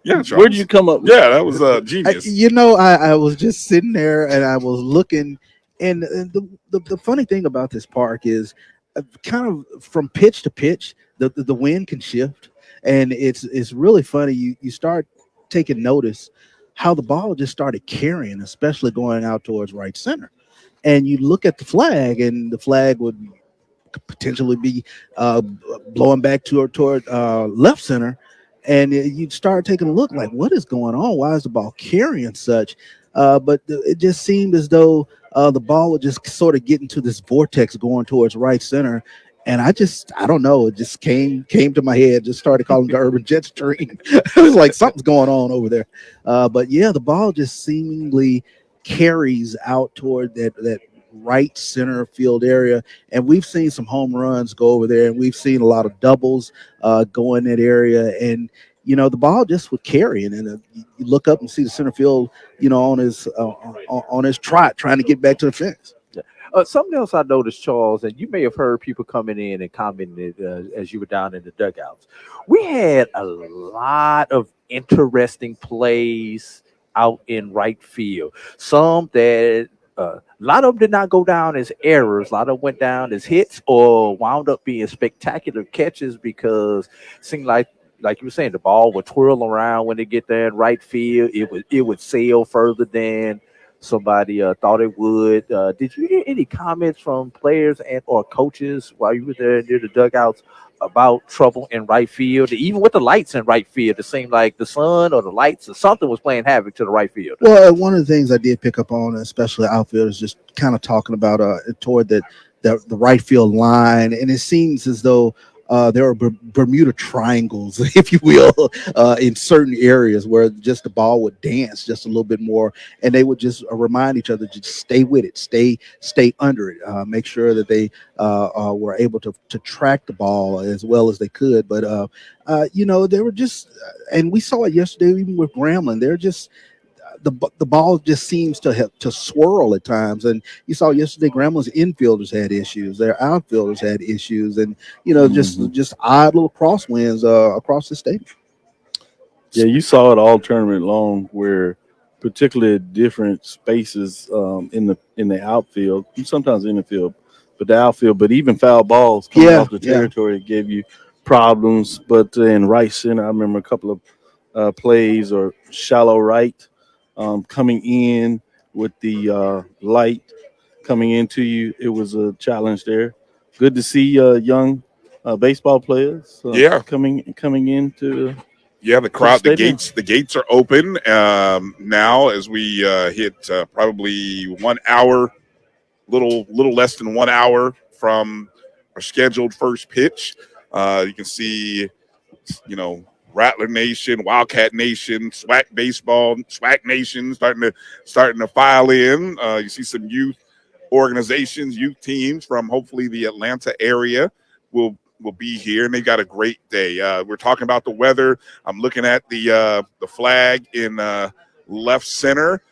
Yeah, Charles. Where'd you come up with? Yeah, that was genius. I was just sitting there and I was looking, and the funny thing about this park is kind of from pitch to pitch, the wind can shift, and it's really funny. You start taking notice how the ball just started carrying, especially going out towards right center. And you look at the flag, and the flag would potentially be blowing back toward left center, and you'd start taking a look like, what is going on? Why is the ball carrying such? But it just seemed as though the ball would just sort of get into this vortex going towards right center. And I don't know. It just came to my head. Just started calling the urban jet stream. It was like something's going on over there. But yeah, the ball just seemingly carries out toward that right center field area, and we've seen some home runs go over there, and we've seen a lot of doubles go in that area. And the ball just would carry, and then you look up and see the center field, on his trot trying to get back to the fence. Something else I noticed, Charles, and you may have heard people coming in and commenting as you were down in the dugouts. We had a lot of interesting plays out in right field. Some that a lot of them did not go down as errors. A lot of them went down as hits or wound up being spectacular catches, because it seemed like you were saying, the ball would twirl around when they get there in right field. It would sail further than somebody thought it would. Did you hear any comments from players and or coaches while you were there near the dugouts about trouble in right field? Even with the lights in right field, it seemed like the sun or the lights or something was playing havoc to the right field. Well, one of the things I did pick up on, especially outfielders, just kind of talking about toward the right field line, and it seems as though there are Bermuda triangles, if you will, in certain areas where just the ball would dance just a little bit more, and they would just remind each other to just stay with it, stay under it, make sure that they were able to track the ball as well as they could. But they were just, and we saw it yesterday even with Grambling. They're just the ball just seems to have to swirl at times, and you saw yesterday Grambling's infielders had issues, their outfielders had issues, and just odd little crosswinds across the stadium. Yeah, you saw it all tournament long, where particularly different spaces in the outfield, sometimes in the field, but the outfield, but even foul balls coming off the territory gave you problems. But in right center, I remember a couple of plays or shallow right. Coming in with the light coming into you, it was a challenge there. Good to see young baseball players coming into the crowd. The gates are open now as we hit probably 1 hour, little less than 1 hour from our scheduled first pitch. You can see, Rattler Nation, Wildcat Nation, SWAC Baseball, SWAC Nation starting to file in. You see some youth organizations, youth teams from hopefully the Atlanta area will be here, and they got a great day. We're talking about the weather. I'm looking at the flag in left center.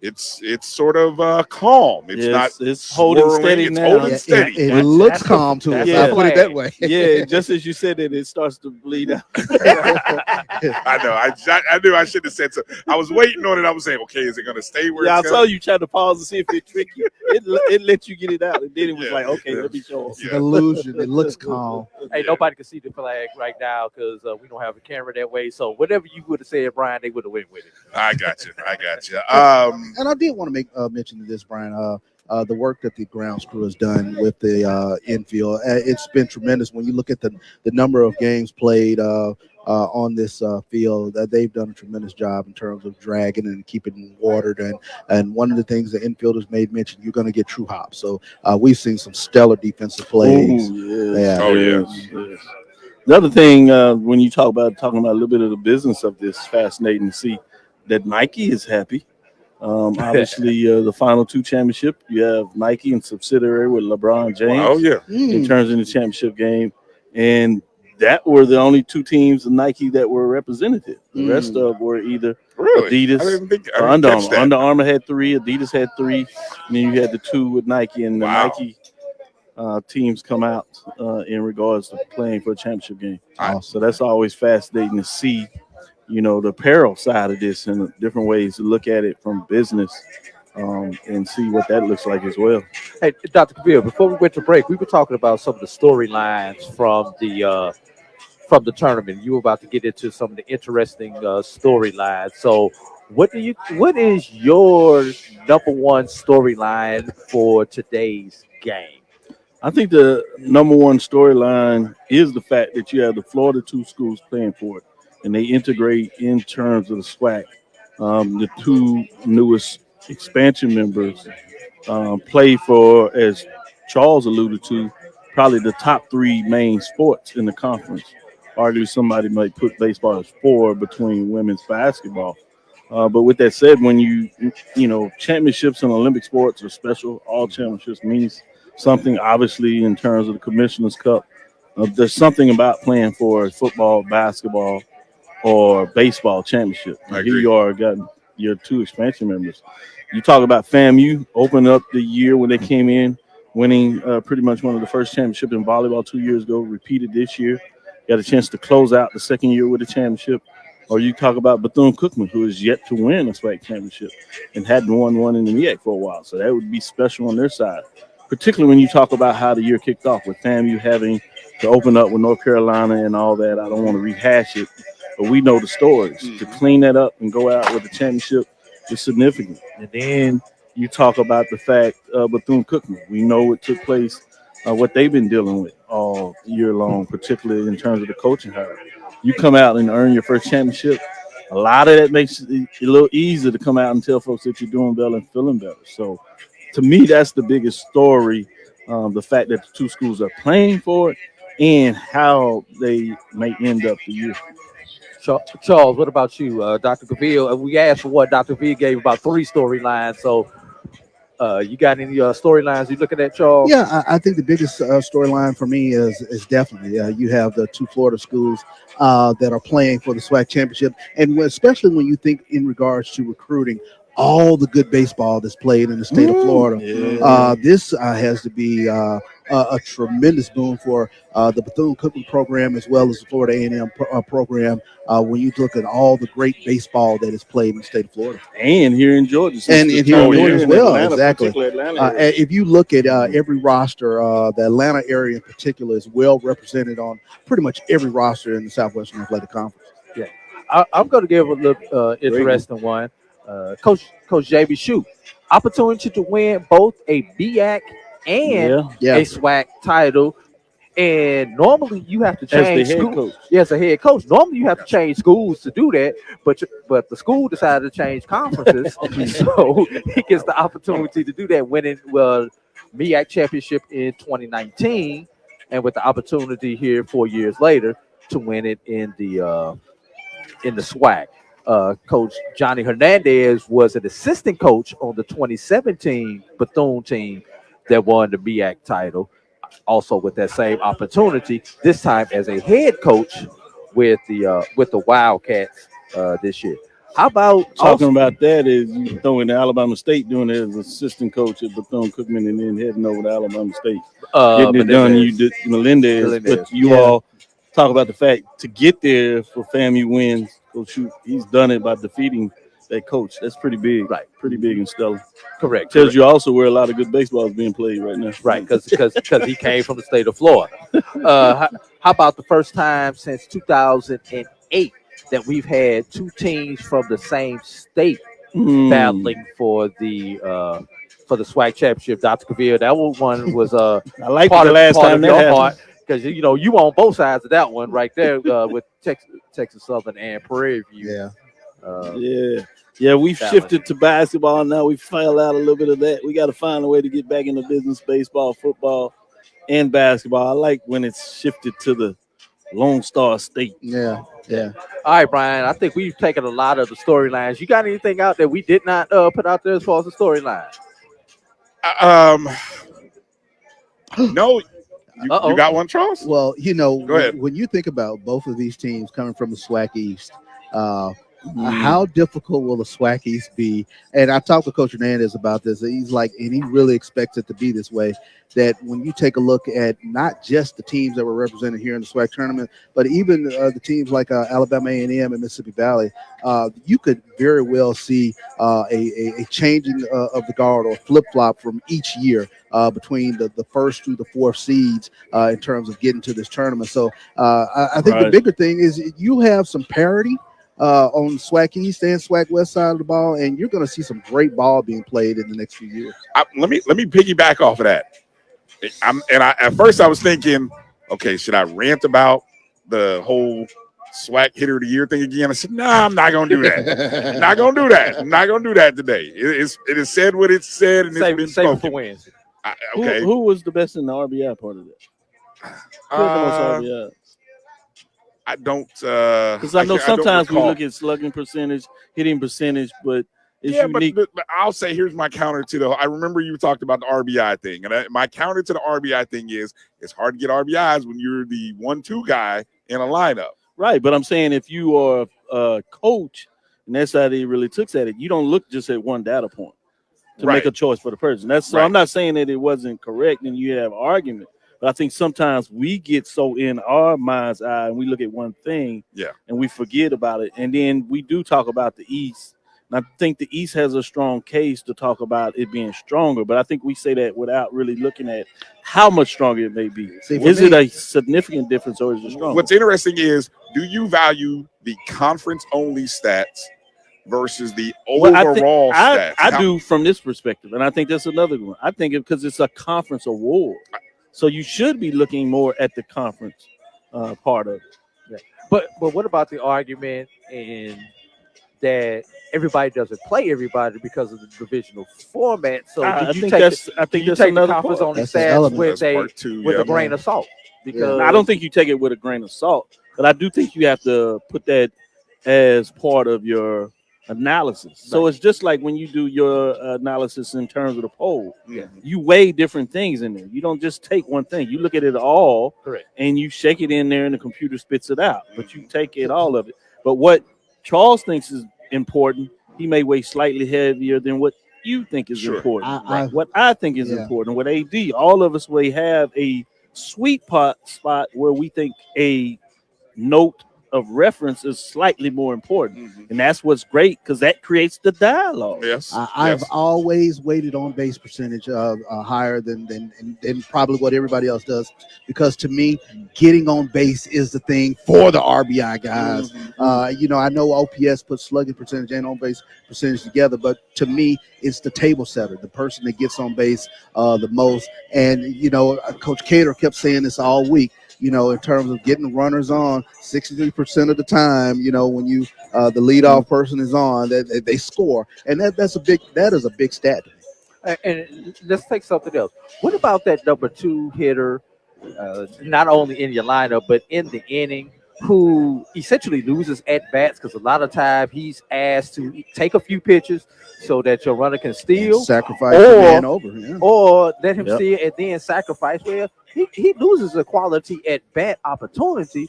It's sort of calm. It's holding steady it's now. holding steady. It looks calm to us. I'll put it that way. Yeah, just as you said it starts to bleed out. I know. I knew I should have said so. I was waiting on it. I was saying, okay, is it going to stay where it's I saw you trying to pause to see if it tricked you. It let you get it out, and then it was like, okay, let me show. It's an illusion. It looks calm. Hey, nobody can see the flag right now because we don't have a camera that way. So whatever you would have said, Brian, they would have went with it. I got you. And I did want to make mention of this, Brian. The work that the grounds crew has done with the infield, it's been tremendous. When you look at the number of games played on this field, they've done a tremendous job in terms of dragging and keeping it watered. And one of the things the infielders made mention, you're going to get true hops. So we've seen some stellar defensive plays. Ooh, yes. The other thing, when you talking about a little bit of the business of this, fascinating to see that Nike is happy. Obviously, the final two championship, you have Nike and subsidiary with LeBron James. In terms of the championship game, and that were the only two teams of Nike that were represented. The rest of were either Adidas or Under Armour. Under Armour had 3, Adidas had 3, and then you had the 2 with Nike, and the Nike teams come out in regards to playing for a championship game. So that's always fascinating to see. The apparel side of this and different ways to look at it from business and see what that looks like as well. Hey, Dr. Cavil, before we went to break, we were talking about some of the storylines from the tournament. You were about to get into some of the interesting storylines. So What is your number one storyline for today's game? I think the number one storyline is the fact that you have the Florida two schools playing for it, and they integrate in terms of the SWAC. The two newest expansion members play for, as Charles alluded to, probably the top three main sports in the conference. Arguably, somebody might put baseball as four between women's basketball. But with that said, when championships in Olympic sports are special. All championships means something, obviously, in terms of the Commissioner's Cup. There's something about playing for a football, basketball, or baseball championship. And here you are, got your two expansion members. You talk about FAMU, opened up the year when they came in, winning pretty much one of the first championships in volleyball 2 years ago, repeated this year. Got a chance to close out the second year with a championship. Or you talk about Bethune-Cookman, who is yet to win a SWAC championship and hadn't won one in the MEAC for a while. So that would be special on their side, particularly when you talk about how the year kicked off with FAMU having to open up with North Carolina and all that. I don't want to rehash it, but we know the stories. To clean that up and go out with a championship is significant. And then you talk about the fact Bethune-Cookman. We know it took place, what they've been dealing with all year long, particularly in terms of the coaching hire. You come out and earn your first championship, a lot of that makes it a little easier to come out and tell folks that you're doing better and feeling better. So to me, that's the biggest story, the fact that the two schools are playing for it and how they may end up the year. Charles, what about you, Dr. Cavil? We asked for what Dr. Cavil gave about 3 storylines. So you got any storylines you looking at, Charles? Yeah, I think the biggest storyline for me is definitely you have the two Florida schools that are playing for the SWAC championship, and especially when you think in regards to recruiting all the good baseball that's played in the state of Florida. Yeah. This has to be a tremendous boon for the Bethune-Cookman program as well as the Florida A&M program when you look at all the great baseball that is played in the state of Florida. And here in Georgia. And here in Georgia as well, Atlanta, exactly. Atlanta If you look at every roster, the Atlanta area in particular is well represented on pretty much every roster in the Southwestern Athletic Conference. Yeah, I'm going to give a look interesting one. Coach JB Shute, opportunity to win both a BAC and a SWAC title. And normally you have to change schools. Yeah, as a head coach. Normally you have to change schools to do that, but the school decided to change conferences, so he gets the opportunity to do that, winning MEAC championship in 2019, and with the opportunity here 4 years later to win it in the SWAC. Coach Johnny Hernandez was an assistant coach on the 2017 Bethune team that won the MEAC title, also with that same opportunity, this time as a head coach with the Wildcats this year. How about talking about that is you throwing Alabama State doing it as assistant coach at Bethune-Cookman and then heading over to Alabama State. Getting it done, you did Melendez. But you all talk about the fact to get there for FAMU wins. Oh, shoot, he's done it by defeating that coach. That's pretty big. Right. Pretty big and stellar. Correct. Tells you also where a lot of good baseball is being played right now. Right, because he came from the state of Florida. How about the first time since 2008 that we've had 2 teams from the same state battling for the SWAC championship? Dr. Cavil, that one was I like the last time that happened. Because you on both sides of that one right there with Texas Southern and Prairie View. Yeah, we've shifted to basketball now. We fell out a little bit of that. We got to find a way to get back into business, baseball, football, and basketball. I like when it's shifted to the Lone Star State. Yeah. All right, Brian, I think we've taken a lot of the storylines. You got anything out that we did not put out there as far as the storyline? No. You got one, Charles? Well, Go ahead. when you think about both of these teams coming from the SWAC East, how difficult will the SWAC East be? And I talked to Coach Hernandez about this. He's like, and he really expects it to be this way, that when you take a look at not just the teams that were represented here in the SWAC tournament, but even the teams like Alabama A&M and Mississippi Valley, you could very well see a changing of the guard or flip-flop from each year between the first through the 4th seeds in terms of getting to this tournament. So I think the bigger thing is you have some parity on SWAC East and SWAC West side of the ball, and you're going to see some great ball being played in the next few years. Let me piggyback off of that. At first I was thinking, okay, should I rant about the whole SWAC Hitter of the Year thing again? I said, nah, I'm not gonna do that. Not gonna do that. I'm not gonna do that today. It is said what it's said, and it's been spoken. For Wednesday. Okay. Who was the best in the RBI part of that? Who had the most RBI? I don't because I know sometimes we look at slugging percentage, hitting percentage, but it's unique. But I'll say here's my counter to I remember you talked about the RBI thing, and my counter to the RBI thing is it's hard to get RBIs when you're the 1-2 guy in a lineup. Right, but I'm saying if you are a coach, and that's how they really took at it, you don't look just at one data point to make a choice for the person. So I'm not saying that it wasn't correct and you have argument, but I think sometimes we get so in our mind's eye and we look at one thing and we forget about it. And then we do talk about the East. And I think the East has a strong case to talk about it being stronger, but I think we say that without really looking at how much stronger it may be. Is it a significant difference or is it stronger? What's interesting is, do you value the conference-only stats versus the overall stats? I do from this perspective, and I think that's another one. I think because it's a conference award, so you should be looking more at the conference part of it. Yeah. But what about the argument that everybody doesn't play everybody because of the divisional format? So I think that's another conference part. only stats with a grain of salt. Because I don't think you take it with a grain of salt, but I do think you have to put that as part of your analysis. So it's just like when you do your analysis in terms of the poll. Yeah. You weigh different things in there. You don't just take one thing. You look at it all, correct, and you shake it in there, and the computer spits it out. But you take it all of it. But what Charles thinks is important, he may weigh slightly heavier than what you think is important. What I think is important. What AD, all of us may have a sweet spot where we think a note of reference is slightly more important, and that's what's great because that creates the dialogue. I've always weighted on base percentage higher than probably what everybody else does, because to me, getting on base is the thing for the RBI guys. I know OPS puts slugging percentage and on base percentage together, but to me, it's the table setter, the person that gets on base the most. And Coach Cater kept saying this all week. In terms of getting runners on, 63% of the time, when you the leadoff person is on, that they score, and that is a big stat. And let's take something else. What about that number 2 hitter, not only in your lineup but in the inning, who essentially loses at bats because a lot of time he's asked to take a few pitches so that your runner can steal, sacrifice the man over, or let him steal and then sacrifice. Well, he loses a quality at bat opportunity,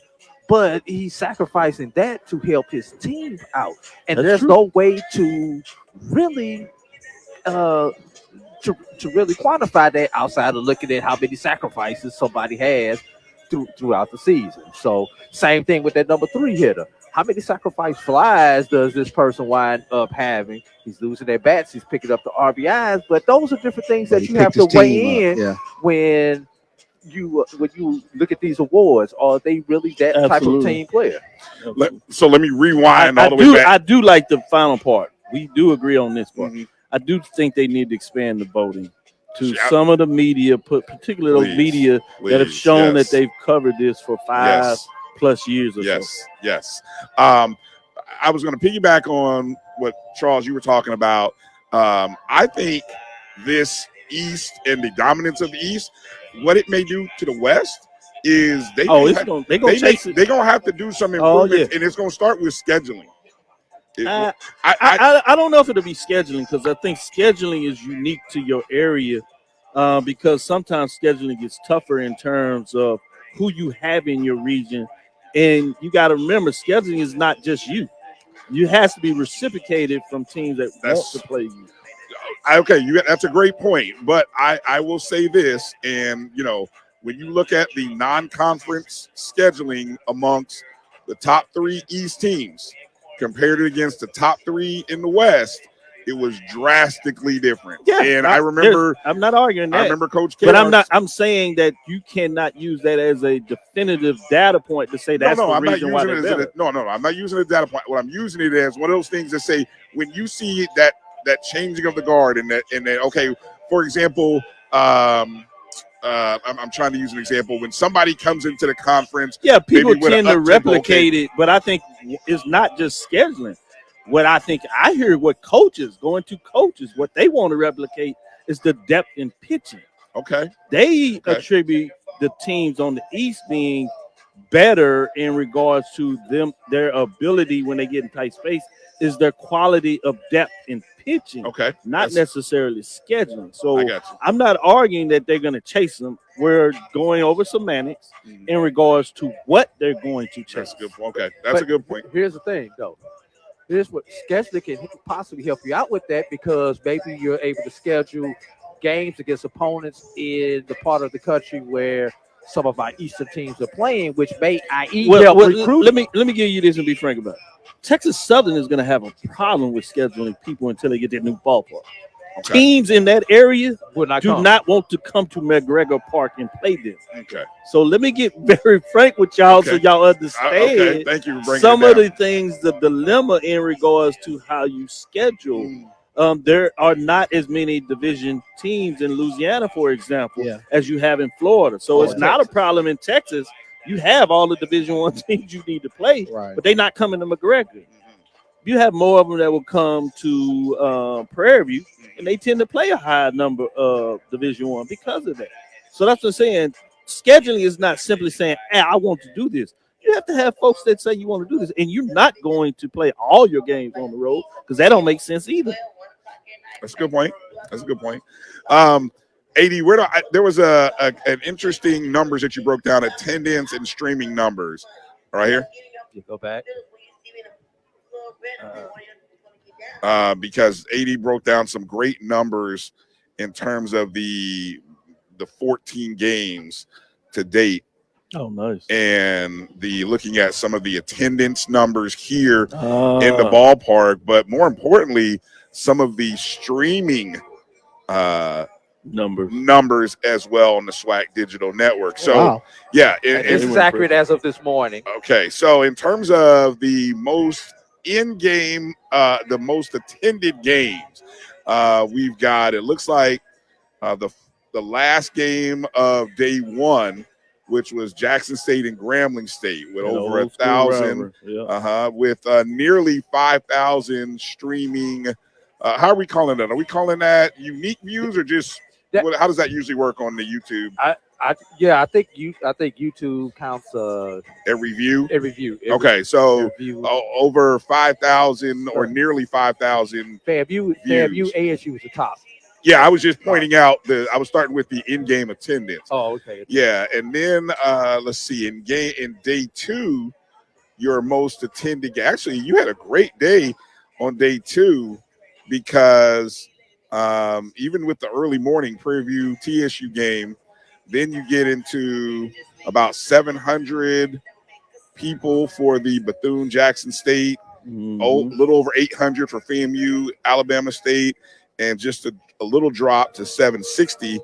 but he's sacrificing that to help his team out. And there's no way to really to really quantify that outside of looking at how many sacrifices somebody has throughout the season. So same thing with that number 3 hitter. How many sacrifice flies does this person wind up having? He's losing their bats, he's picking up the RBIs, but those are different things that you have to weigh in when you look at these awards. Are they really that type of team player? So let me rewind all the way back. I do like the final part. We do agree on this part. I do think they need to expand the voting to some of the media, particularly those media that have shown that they've covered this for 5+ years or so. Yes. I was going to piggyback on what, Charles, you were talking about. I think this East and the dominance of the East, what it may do to the West is they're going to have to do some improvements, and it's going to start with scheduling. I don't know if it'll be scheduling, because I think scheduling is unique to your area, because sometimes scheduling gets tougher in terms of who you have in your region. And you got to remember, scheduling is not just you. You has to be reciprocated from teams that want to play you. Okay, that's a great point. But I will say this, and when you look at the non-conference scheduling amongst the top 3 East teams, compared it against the top 3 in the West, it was drastically different. Yeah, and I remember. I'm not arguing that. I remember Coach K. But I'm saying that you cannot use that as a definitive data point to say that's the reason why they're better. No, I'm not using it as a data point. What I'm using it as one of those things that say when you see that changing of the guard and that okay, for example, I'm trying to use an example when somebody comes into the conference. Yeah, people tend to replicate it, but I think it's not just scheduling. What I think I hear what coaches what they want to replicate is the depth in pitching. Okay. They attribute the teams on the East being better in regards to their ability when they get in tight space is their quality of depth in pitching. Okay. Not necessarily scheduling. So I got you. I'm not arguing that they're going to chase them. We're going over semantics in regards to what they're going to chase. That's a good point. Okay. That's a good point. Here's the thing, though. Here's what scheduling can possibly help you out with that, because maybe you're able to schedule games against opponents in the part of the country where some of our Eastern teams are playing, which may, i.e., help recruit. Let me give you this and be frank about it. Texas Southern is going to have a problem with scheduling people until they get their new ballpark. Okay. Teams in that area do not want to come to McGregor Park and play this. Okay. So let me get very frank with y'all so y'all understand. Okay. Thank you for bringing some it of down. the things, the dilemma in regards to how you schedule. There are not as many division teams in Louisiana, for example, as you have in Florida. So it's not a problem in Texas. You have all the Division I teams you need to play, but they're not coming to McGregor. You have more of them that will come to Prairie View, and they tend to play a high number of Division I because of that. So that's what I'm saying. Scheduling is not simply saying, hey, I want to do this. You have to have folks that say you want to do this, and you're not going to play all your games on the road because that don't make sense either. That's a good point. That's a good point. AD, there was an interesting numbers that you broke down, attendance and streaming numbers. Right here. You go back. Because AD broke down some great numbers in terms of the 14 games to date. Oh, nice. And looking at some of the attendance numbers here in the ballpark, but more importantly, some of the streaming numbers as well on the SWAC digital network. So this is accurate as of this morning. Okay, so in terms of the most in-game, the most attended games, we've got, it looks like the last game of day one, which was Jackson State and Grambling State with over 1,000, with nearly 5,000 streaming. How are we calling that? Are we calling that unique views or just how does that usually work on the YouTube? I think YouTube counts every view. Every view. Okay, so over 5,000 or nearly 5,000. FAMU ASU is the top. Yeah, I was just pointing out I was starting with the in-game attendance. Oh, okay. Yeah, and then let's see, in day two, your most attended game. Actually, you had a great day on day two because even with the early morning Prairie View TSU game, then you get into about 700 people for the Bethune-Jackson State, a little over 800 for FAMU, Alabama State, and just a little drop to 760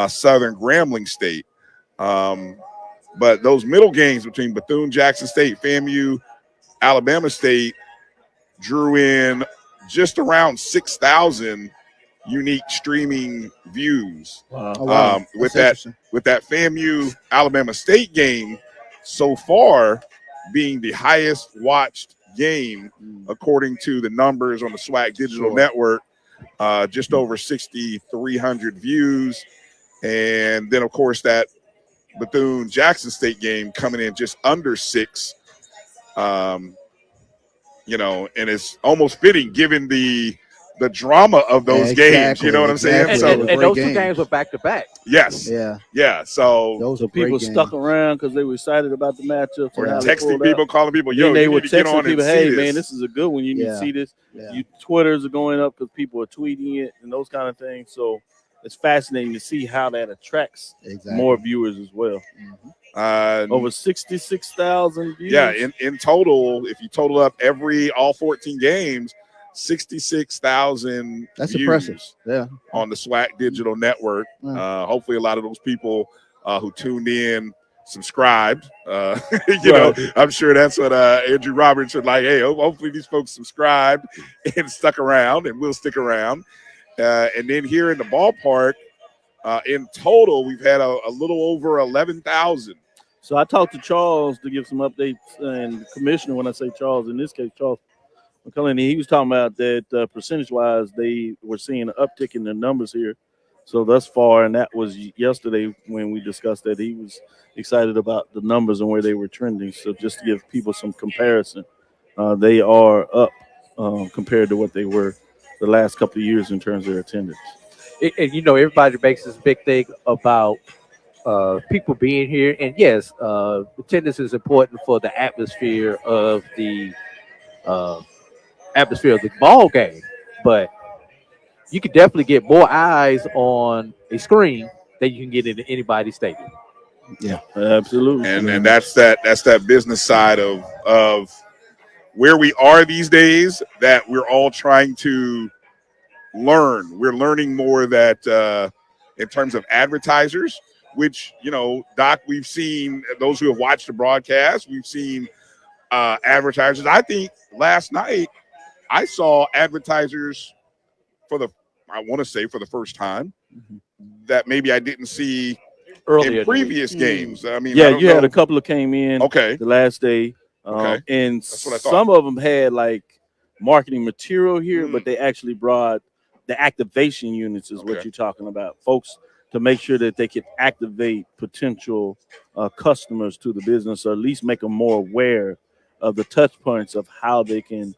Southern Grambling State. But those middle games between Bethune-Jackson State, FAMU, Alabama State drew in just around 6,000 unique streaming views. Wow. With that FAMU Alabama State game so far being the highest watched game according to the numbers on the SWAC digital network, just over 6,300 views. And then of course that Bethune Jackson State game coming in just under 6, and it's almost fitting given the drama of those games. You know what I'm saying? And those two games were back to back. Yes. Yeah. So those are people stuck around because they were excited about the matchup. Or texting people, calling people, yo, they you were need to get on texting people, and hey, see man, this. this is a good one. You need to see this. Twitters are going up because people are tweeting it and those kind of things. So it's fascinating to see how that attracts more viewers as well. Over 66,000 views. Yeah, in total, if you total up all 14 games, 66,000 That's views impressive. Yeah. on the SWAC digital network. Hopefully a lot of those people who tuned in subscribed. Know, I'm sure that's what Andrew Roberts would like. Hey, hopefully these folks subscribed and stuck around, and will stick around. And then here in the ballpark, in total, we've had a little over 11,000. So I talked to Charles to give some updates, and the commissioner, when I say Charles, in this case, Charles McCullin, he was talking about that percentage-wise, they were seeing an uptick in the numbers here. So thus far, and that was yesterday when we discussed that, he was excited about the numbers and where they were trending. So just to give people some comparison, they are up compared to what they were the last couple of years in terms of their attendance. And everybody makes this big thing about people being here, and yes, attendance is important for the atmosphere of the ball game, but you can definitely get more eyes on a screen than you can get into anybody's stadium. Yeah, absolutely. And that's that business side of where we are these days, that we're all trying to learn. We're learning more that in terms of advertisers, which, Doc, we've seen those who have watched the broadcast, we've seen advertisers. I think last night I saw advertisers for the first time that maybe I didn't see earlier in previous games. I mean, you had a couple of came in the last day. And some of them had like marketing material here, but they actually brought the activation units is what you're talking about, folks, to make sure that they can activate potential customers to the business, or at least make them more aware of the touch points of how they can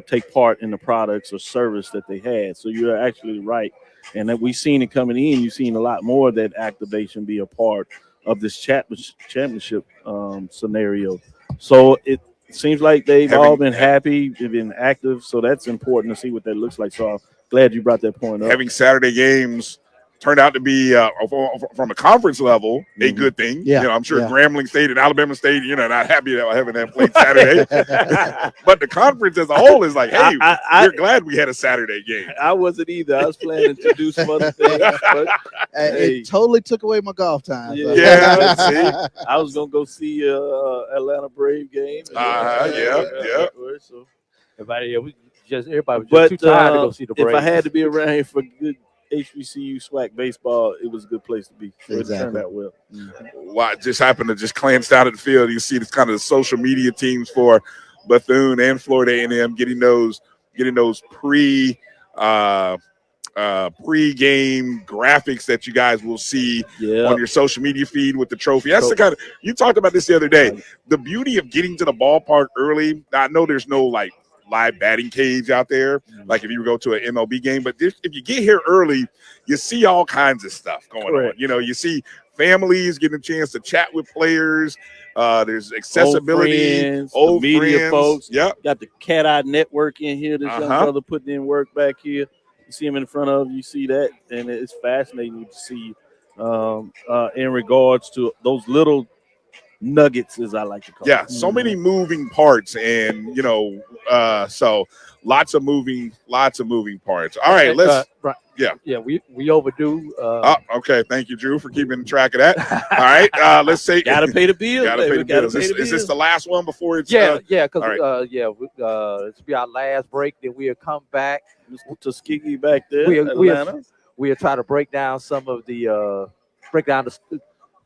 take part in the products or service that they had. So you're actually right. And that we've seen it coming in. You've seen a lot more of that activation be a part of this championship scenario. So it seems like they've all been happy, they've been active. So that's important to see what that looks like. So I'm glad you brought that point up. Having Saturday games turned out to be, from a conference level, a good thing. Yeah. I'm sure Grambling State and Alabama State, not happy that having that played Saturday. But the conference as a whole is like, hey, we're glad we had a Saturday game. I wasn't either. I was planning to do some other things. But it totally took away my golf time. So. Yeah, see, I was going to go see Atlanta Brave game. So everybody was just too tired to go see the Braves. If I had to be around here for good HBCU SWAC baseball, it was a good place to be. So it turned out well. Well, I just happened to just glance down at the field. You see this kind of the social media teams for Bethune and Florida A&M getting those pre-game graphics that you guys will see on your social media feed with the trophy. That's the kind of, you talked about this the other day. The beauty of getting to the ballpark early. Now, I know there's no like live batting cage out there, like if you go to an MLB game, but if you get here early, you see all kinds of stuff going on. You see families getting a chance to chat with players. There's accessibility, old media friends. folks. Yep. Got the Cat Eye Network in here. This young brother putting in work back here. You see him in front of you. See that, and it's fascinating to see in regards to those little nuggets, as I like to call it. So many moving parts, and so lots of moving parts. All right, let's we overdue. Okay, thank you, Drew, for keeping track of that. All right, let's say gotta pay the bill. Is this the last one before it's because this will be our last break, then we'll come back. Mr. Tuskegee back there. We'll try to break down some of the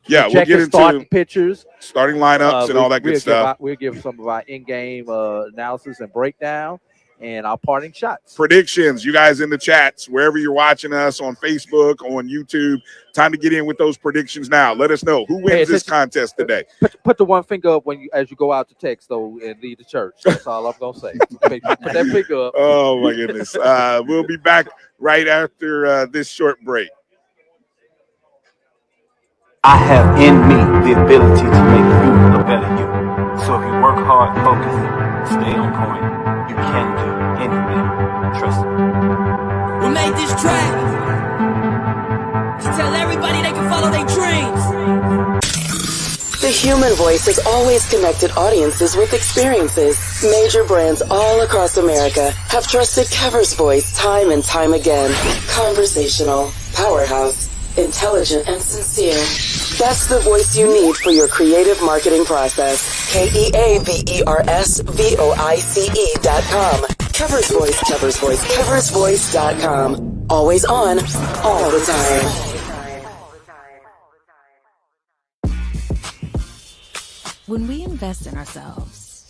we'll get into starting pitchers, starting lineups, and all that good stuff. We'll give some of our in-game analysis and breakdown and our parting shots. Predictions, you guys in the chats, wherever you're watching us, on Facebook, on YouTube. Time to get in with those predictions now. Let us know who wins this contest today. Put the one finger up as you go out to text, though, and leave the church. That's all I'm going to say. Put that finger up. Oh, my goodness. We'll be back right after this short break. I have in me the ability to make you a better you. So if you work hard, focus, stay on point, you can do anything. Trust me. We made this track to tell everybody they can follow their dreams. The human voice has always connected audiences with experiences. Major brands all across America have trusted Kever's voice time and time again. Conversational, powerhouse, intelligent, and sincere. That's the voice you need for your creative marketing process. KEAVERSVOICE.com. Kever's Voice, Kever's Voice, KeversVoice.com. Always on, all the time. When we invest in ourselves,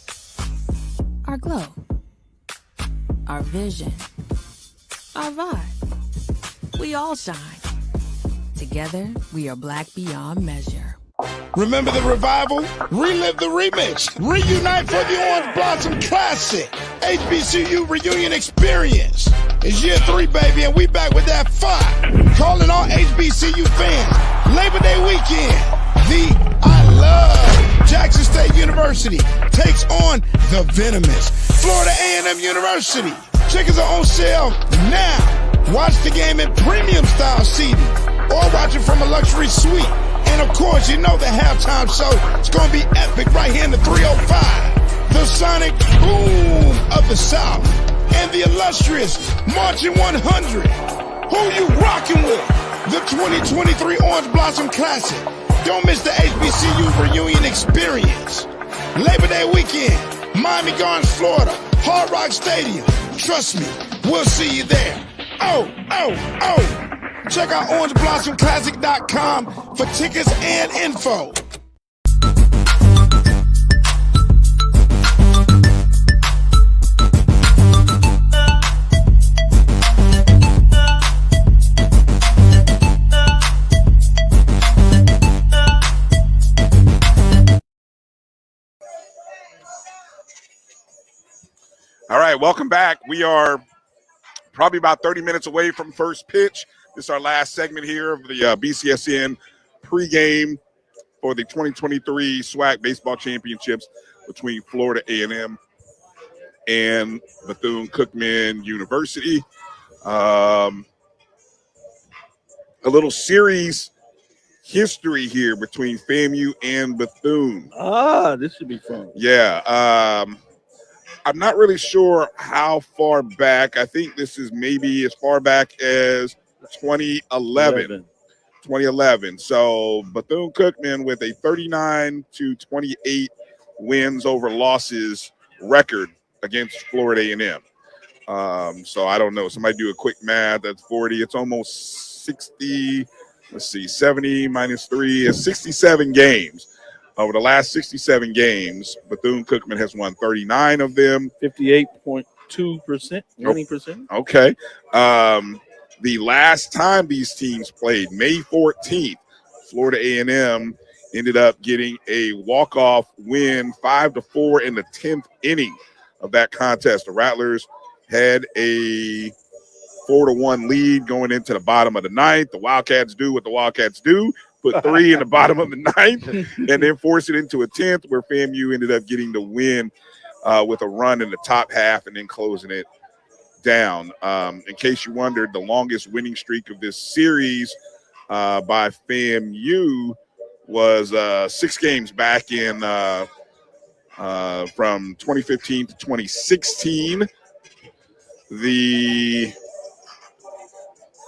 our glow, our vision, our vibe, we all shine. Together, we are black beyond measure. Remember the revival? Relive the remix. Reunite for the Orange Blossom Classic. HBCU Reunion Experience. It's year 3, baby, and we back with that fire. Calling all HBCU fans. Labor Day weekend. The I Love Jackson State University takes on the venomous Florida A&M University. Tickets are on sale now. Watch the game in premium style seating or watch it from a luxury suite. And of course, you know the halftime show is going to be epic right here in the 305. The sonic boom of the South and the illustrious Marching 100. Who you rocking with? The 2023 Orange Blossom Classic. Don't miss the HBCU Reunion Experience. Labor Day weekend, Miami Gardens, Florida, Hard Rock Stadium. Trust me, we'll see you there. Oh. Check out OrangeBlossomClassic.com for tickets and info. All right, welcome back. We are probably about 30 minutes away from first pitch. This is our last segment here of the BCSN pregame for the 2023 SWAC Baseball Championships between Florida A&M and Bethune-Cookman University. A little series history here between FAMU and Bethune. This should be fun. Yeah. I'm not really sure how far back. I think this is maybe as far back as 2011. So Bethune-Cookman with a 39-28 wins over losses record against Florida A&M. So I don't know. Somebody do a quick math. That's 40. It's almost 60. Let's see. 70 minus 3 is 67 games. Over the last 67 games, Bethune-Cookman has won 39 of them. 58.2%, winning percent. Okay. The last time these teams played, May 14th, Florida A&M ended up getting a walk-off win 5-4 in the 10th inning of that contest. The Rattlers had a 4-1 lead going into the bottom of the ninth. The Wildcats do what the Wildcats do. Put 3 in the bottom of the ninth and then force it into a 10th, where FAMU ended up getting the win with a run in the top half and then closing it down. In case you wondered, the longest winning streak of this series by FAMU was 6 games back in from 2015 to 2016.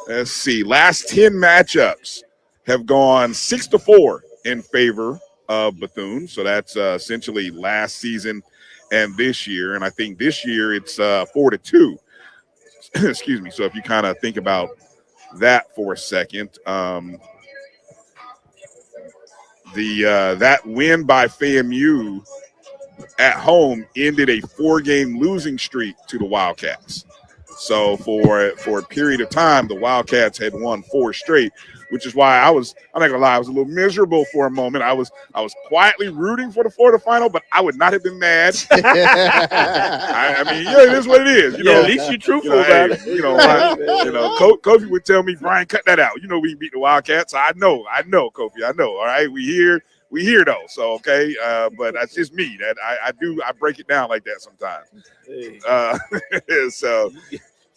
Let's see, last 10 matchups have gone 6-4 in favor of Bethune. So that's essentially last season and this year. And I think this year it's 4-2. Excuse me. So if you kind of think about that for a second, that win by FAMU at home ended a 4-game losing streak to the Wildcats. So for a period of time, the Wildcats had won 4 straight, which is why I'm not gonna lie, I was a little miserable for a moment. I was quietly rooting for the Florida final, but I would not have been mad. I mean, yeah, it is what it is. You know, at least you're truthful about it. Kofi would tell me, Brian, cut that out. You know, we beat the Wildcats. I know, Kofi, I know. All right, we here though. So okay, but that's just me. That I break it down like that sometimes. So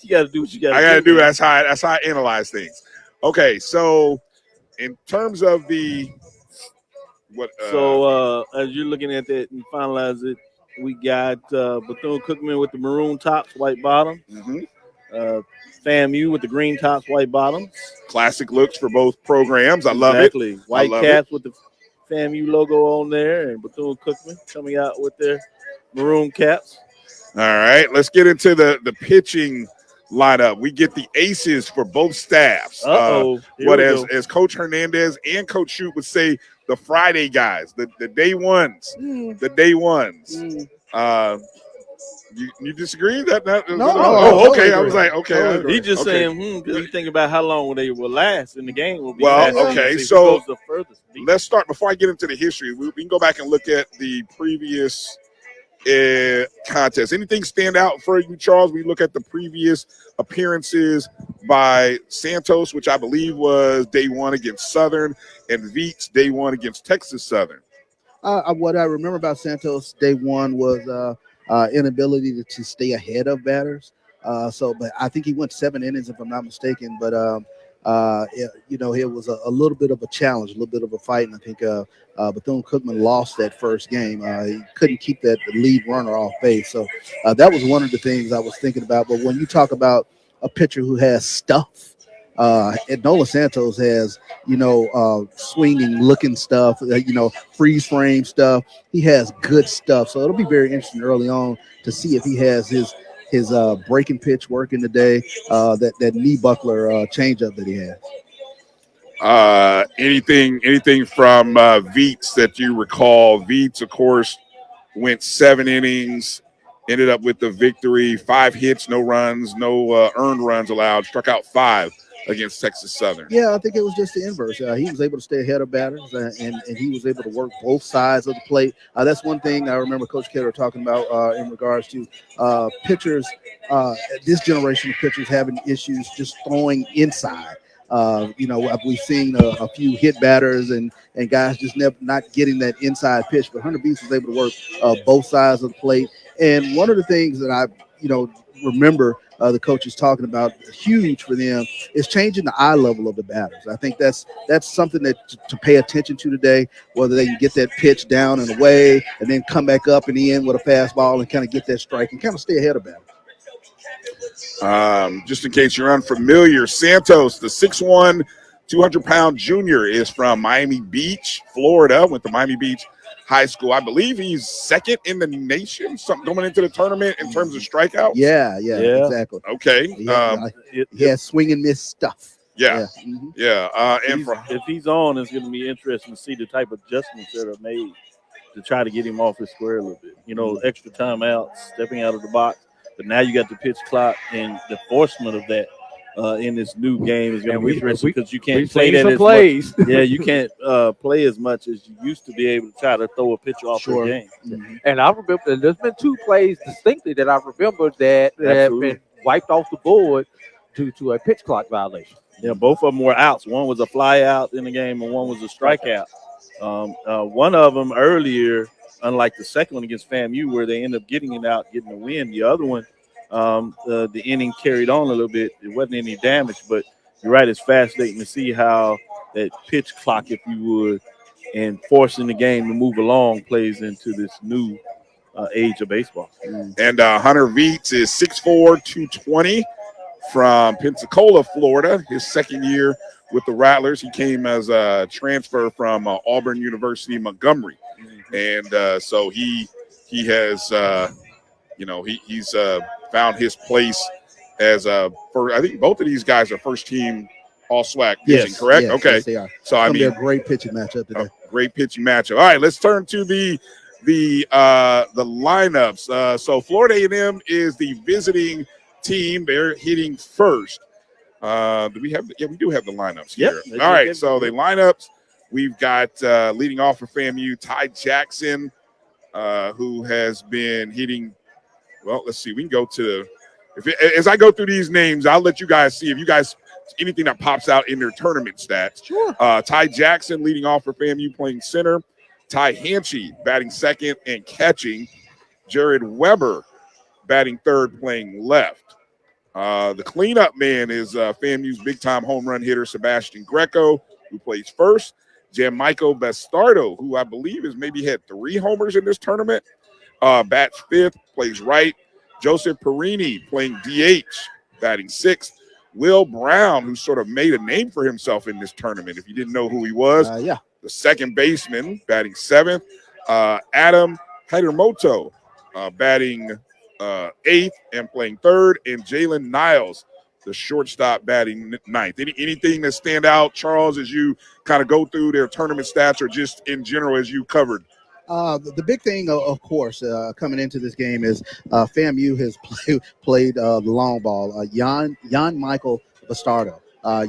you got to do what you got to do. I got to do. That's how I analyze things. Okay, so in terms of the What? So as you're looking at that and finalize it, we got Bethune-Cookman with the maroon tops, white bottoms. FAMU with the green tops, white bottoms. Classic looks for both programs. I love it. Exactly. White caps with the FAMU logo on there, and Bethune-Cookman coming out with their maroon caps. All right, let's get into the pitching lineup. We get the aces for both staffs. What as Coach Hernandez and Coach Shute would say, the Friday guys, the day ones, the day ones. You disagree? No. Oh, okay. I was like, okay. He just saying, because you think about how long they will last in the game. Will be well, okay. So the furthest. Let's start before I get into the history. We can go back and look at the previous contest. Anything stand out for you, Charles? We look at the previous appearances by Santos, which I believe was day one against Southern, and Veets day one against Texas Southern. What I remember about Santos day one was inability to stay ahead of batters. But I think he went 7 innings, if I'm not mistaken. But it was a little bit of a challenge, a little bit of a fight, and I think Bethune-Cookman lost that first game. He couldn't keep that lead runner off base, so that was one of the things I was thinking about. But when you talk about a pitcher who has stuff, Nola Santos has, swinging looking stuff, freeze frame stuff. He has good stuff. So it'll be very interesting early on to see if he has his breaking pitch working today, that knee buckler changeup that he has. Anything from Veets that you recall? Veets, of course, went 7 innings, ended up with the victory, 5 hits, no runs, no earned runs allowed, struck out 5 against Texas Southern. Yeah, I think it was just the inverse. He was able to stay ahead of batters, and he was able to work both sides of the plate. That's one thing I remember Coach Ketter talking about in regards to pitchers, this generation of pitchers having issues just throwing inside. We've seen a few hit batters and guys just not getting that inside pitch, but Hunter Beast was able to work both sides of the plate. And one of the things that I, remember the coaches talking about, huge for them, is changing the eye level of the batters. I think that's something that to pay attention to today, whether they can get that pitch down and away and then come back up and in with a fastball and kind of get that strike and kind of stay ahead of batters. Just in case you're unfamiliar, Santos, the 6'1", 200-pound junior, is from Miami Beach, Florida, went to Miami Beach High School. I believe he's second in the nation, something going into the tournament in terms of strikeouts. Yeah, exactly. Okay. He has swing and miss stuff. Yeah. If he's on, it's going to be interesting to see the type of adjustments that are made to try to get him off his square a little bit. Extra timeouts, stepping out of the box. But now you got the pitch clock, and the enforcement of that in this new game is going to be interesting because you can't play that as much. Yeah, you can't play as much as you used to be able to try to throw a pitcher off the game. Mm-hmm. And I remember there's been 2 plays distinctly that I remember that have been wiped off the board due to a pitch clock violation. Yeah, both of them were outs. One was a fly out in the game, and one was a strikeout. One of them earlier, unlike the second one against FAMU, where they end up getting it out, getting the win. The other one, the inning carried on a little bit. It wasn't any damage, but you're right. It's fascinating to see how that pitch clock, if you would, and forcing the game to move along plays into this new age of baseball. And Hunter Veets is 6'4", 220 from Pensacola, Florida. His second year with the Rattlers. He came as a transfer from Auburn University, Montgomery. And so he has, he's found his place as I think both of these guys are first team all SWAC pitching, correct? Yes, okay. Yes, they are. So I mean, a great pitching matchup today. Great pitching matchup. All right, let's turn to the lineups. So Florida A&M is the visiting team. They're hitting first. Do we have? Yeah, we do have the lineups here. Yep, all right, so the lineups. We've got leading off for FAMU, Ty Jackson, who has been hitting. Well, let's see. We can go to as I go through these names, I'll let you guys see if you guys anything that pops out in their tournament stats. Sure. Ty Jackson leading off for FAMU, playing center. Ty Hanchy batting second and catching. Jared Weber batting third, playing left. The cleanup man is FAMU's big-time home run hitter, Sebastian Greco, who plays first. Jamaico Bastardo, who I believe has maybe had 3 homers in this tournament, bats 5th, plays right. Joseph Perini playing DH, batting 6th. Will Brown, who sort of made a name for himself in this tournament, if you didn't know who he was, the second baseman, batting 7th. Adam Hidermoto, batting 8th and playing 3rd, and Jalen Niles, the shortstop, batting 9th. Anything that stand out, Charles, as you kind of go through their tournament stats, or just in general as you covered? The big thing, of course, coming into this game is FAMU has played the long ball. Jan Michael Bastardo.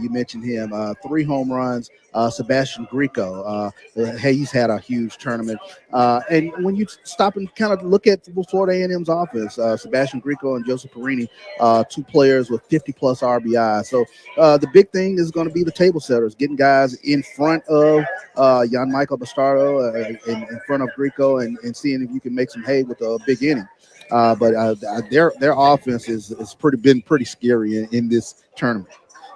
You mentioned him. 3 home runs. Sebastian Grico. He's had a huge tournament. And when you stop and kind of look at Florida A&M's offense, Sebastian Grico and Joseph Perini, 2 players with 50-plus RBI. So the big thing is going to be the table setters, getting guys in front of Jan Michael Bastardo, in front of Grico, and seeing if you can make some hay with a big inning. But their offense is been pretty scary in this tournament.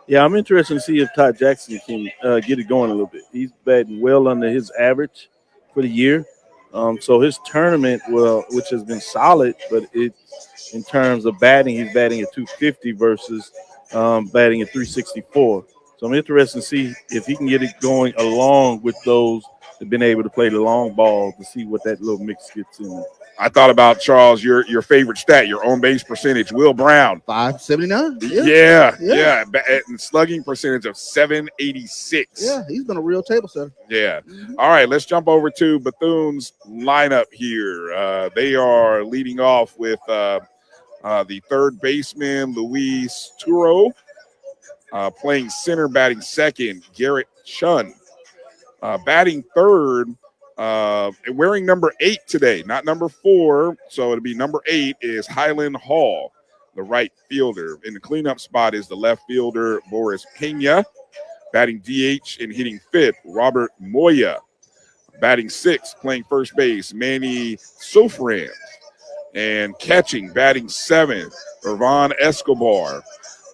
Yeah, I'm interested to see if Todd Jackson can get it going a little bit. He's batting well under his average for the year. So his tournament, which has been solid, but in terms of batting, he's batting at 250 versus batting at 364. So I'm interested to see if he can get it going along with those that have been able to play the long ball, to see what that little mix gets in. I thought about, Charles, your favorite stat, your on base percentage. Will Brown, 579. Yeah. And slugging percentage of 786. Yeah, he's been a real table setter. Yeah. All right, let's jump over to Bethune's lineup here. They are leading off with the 3rd baseman, Luis Turo, playing center, batting 2nd, Garrett Chun. Batting 3rd, wearing number 8 today, not number 4, so it'll be number 8, is Highland Hall, the right fielder. In the cleanup spot is the left fielder, Boris Pena. Batting DH and hitting 5th, Robert Moya. Batting 6th, playing first base, Manny Sofran. And catching, batting 7th, Irvan Escobar.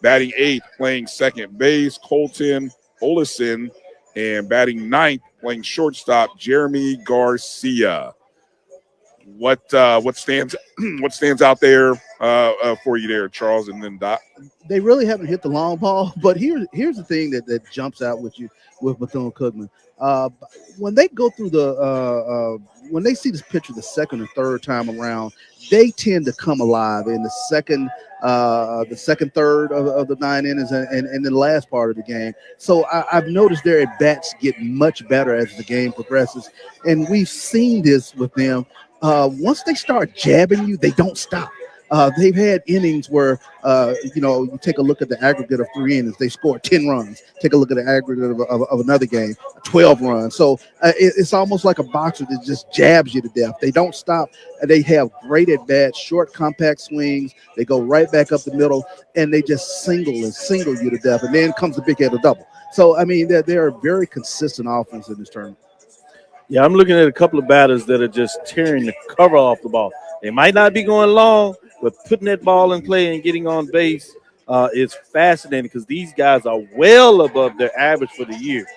Batting 8th, playing second base, Colton Olison. And batting 9th, playing shortstop, Jeremy Garcia. What stands out there for you there, Charles, and then Doc? They really haven't hit the long ball, but here's the thing that jumps out with Bethune-Cookman. When they go through when they see this pitcher the 2nd or 3rd time around, they tend to come alive in the second third of the 9 innings and the last part of the game. So I've noticed their at bats get much better as the game progresses, and we've seen this with them. Once they start jabbing you, they don't stop. They've had innings where, you take a look at the aggregate of 3 innings, they scored 10 runs. Take a look at the aggregate of another game, 12 runs. So it's almost like a boxer that just jabs you to death. They don't stop. They have great at-bats, short, compact swings. They go right back up the middle, and they just single you to death. And then comes the big-headed double. So, I mean, they're a very consistent offense in this tournament. Yeah, I'm looking at a couple of batters that are just tearing the cover off the ball. They might not be going long, but putting that ball in play and getting on base is fascinating, because these guys are well above their average for the year.